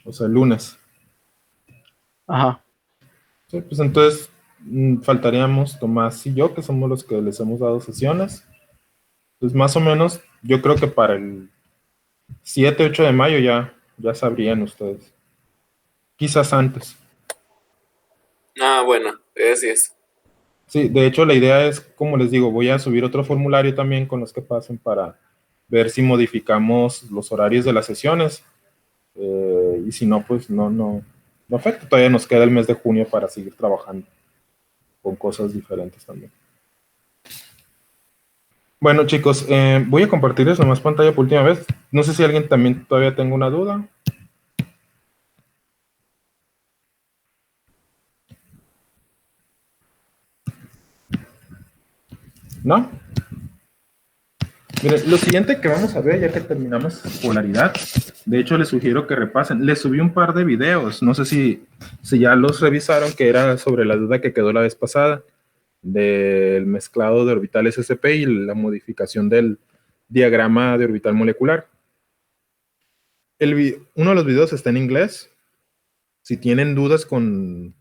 Speaker 1: O sea, el lunes.
Speaker 2: Ajá.
Speaker 1: Sí, pues entonces faltaríamos Tomás y yo, que somos los que les hemos dado sesiones. Pues más o menos, yo creo que para el 7, 8 de mayo ya sabrían ustedes. Quizás antes.
Speaker 5: Ah, bueno, gracias.
Speaker 1: Sí, de hecho la idea es, como les digo, voy a subir otro formulario también con los que pasen para ver si modificamos los horarios de las sesiones. Y si no, pues no afecta. Todavía nos queda el mes de junio para seguir trabajando con cosas diferentes también. Bueno, chicos, voy a compartirles nomás pantalla por última vez. No sé si alguien también todavía tenga una duda. ¿No? Miren, lo siguiente que vamos a ver, ya que terminamos polaridad, de hecho les sugiero que repasen. Les subí un par de videos, no sé si ya los revisaron, que era sobre la duda que quedó la vez pasada, del mezclado de orbitales SP y la modificación del diagrama de orbital molecular. Uno de los videos está en inglés. Si tienen dudas con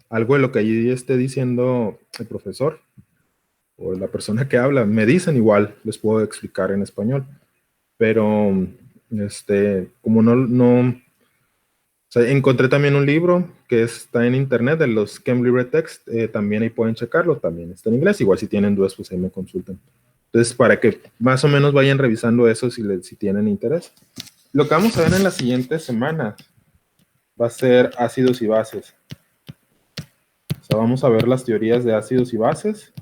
Speaker 1: algo de lo que allí esté diciendo el profesor o la persona que habla, me dicen, igual les puedo explicar en español. Pero, como no, o sea, encontré también un libro que está en internet de los Chem LibreText, también ahí pueden checarlo, también está en inglés. Igual si tienen dudas, pues ahí me consultan. Entonces, para que más o menos vayan revisando eso si tienen interés. Lo que vamos a ver en la siguiente semana va a ser ácidos y bases. O sea, vamos a ver las teorías de ácidos y bases.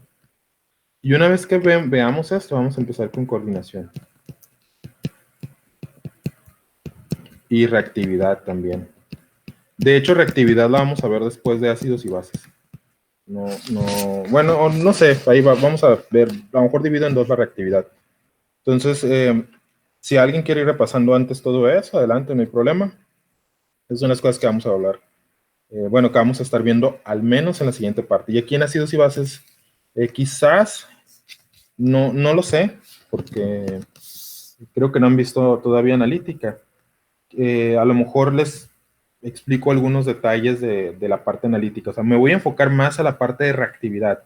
Speaker 1: Y una vez que veamos esto, vamos a empezar con coordinación. Y reactividad también. De hecho, reactividad la vamos a ver después de ácidos y bases. Bueno, no sé, ahí vamos a ver, a lo mejor divido en dos la reactividad. Entonces, si alguien quiere ir repasando antes todo eso, adelante, no hay problema. Esas son las cosas que vamos a hablar. Que vamos a estar viendo al menos en la siguiente parte. Y aquí en ácidos y bases, quizás, no lo sé, porque creo que no han visto todavía analítica. A lo mejor les explico algunos detalles de la parte analítica. O sea, me voy a enfocar más a la parte de reactividad,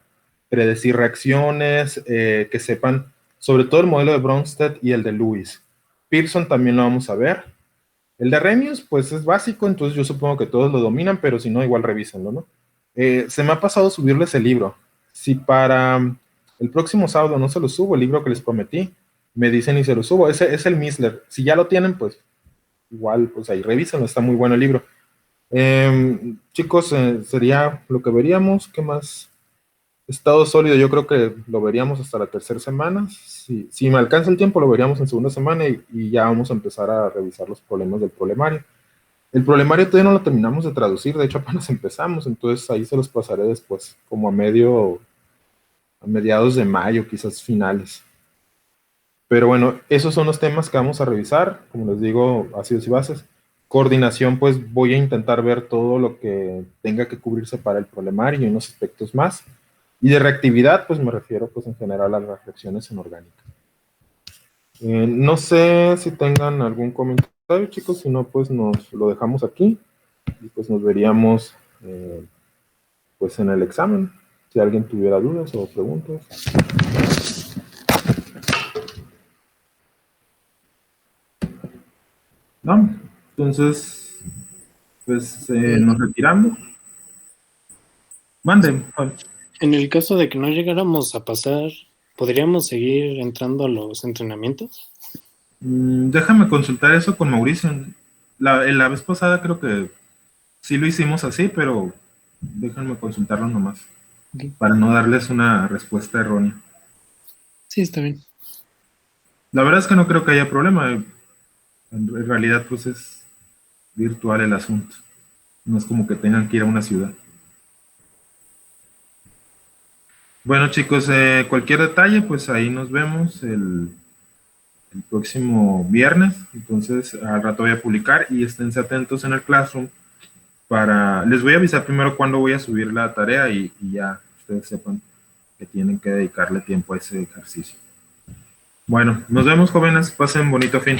Speaker 1: predecir reacciones, que sepan sobre todo el modelo de Bronsted y el de Lewis. Pearson también lo vamos a ver. El de Arrhenius, pues es básico, entonces yo supongo que todos lo dominan, pero si no, igual revísenlo, ¿no? Se me ha pasado subirles el libro. Si para el próximo sábado no se lo subo, el libro que les prometí, me dicen y se lo subo. Ese es el Misler. Si ya lo tienen, pues igual, pues ahí revísenlo, está muy bueno el libro. Chicos, sería lo que veríamos. ¿Qué más? Estado sólido, yo creo que lo veríamos hasta la tercera semana. Si me alcanza el tiempo, lo veríamos en segunda semana y ya vamos a empezar a revisar los problemas del problemario. El problemario todavía no lo terminamos de traducir, de hecho apenas empezamos, entonces ahí se los pasaré después, como a mediados de mayo, quizás finales. Pero bueno, esos son los temas que vamos a revisar, como les digo, ácidos y bases. Coordinación, pues voy a intentar ver todo lo que tenga que cubrirse para el problemario y unos aspectos más. Y de reactividad, pues me refiero pues en general a las reacciones en orgánica. No sé si tengan algún comentario, chicos, si no, pues nos lo dejamos aquí y pues nos veríamos pues en el examen, si alguien tuviera dudas o preguntas. No, entonces, pues nos retiramos. Manden.
Speaker 8: En el caso de que no llegáramos a pasar, ¿podríamos seguir entrando a los entrenamientos?
Speaker 1: Déjame consultar eso con Mauricio. La vez pasada creo que sí lo hicimos así, pero déjenme consultarlo nomás.
Speaker 8: Okay.
Speaker 1: Para no darles una respuesta errónea.
Speaker 8: Sí, está bien.
Speaker 1: La verdad es que no creo que haya problema. En realidad, pues es virtual el asunto. No es como que tengan que ir a una ciudad. Bueno, chicos, cualquier detalle, pues ahí nos vemos el próximo viernes. Entonces, al rato voy a publicar y esténse atentos en el Classroom. Les voy a avisar primero cuándo voy a subir la tarea y ya ustedes sepan que tienen que dedicarle tiempo a ese ejercicio. Bueno, nos vemos, jóvenes. Pasen bonito fin.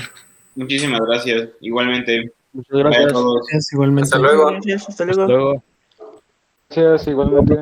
Speaker 3: Muchísimas gracias. Igualmente.
Speaker 2: Muchas gracias.
Speaker 8: Gracias, igualmente.
Speaker 5: Hasta luego.
Speaker 4: Gracias, hasta luego.
Speaker 2: Hasta luego.
Speaker 7: Gracias, igualmente.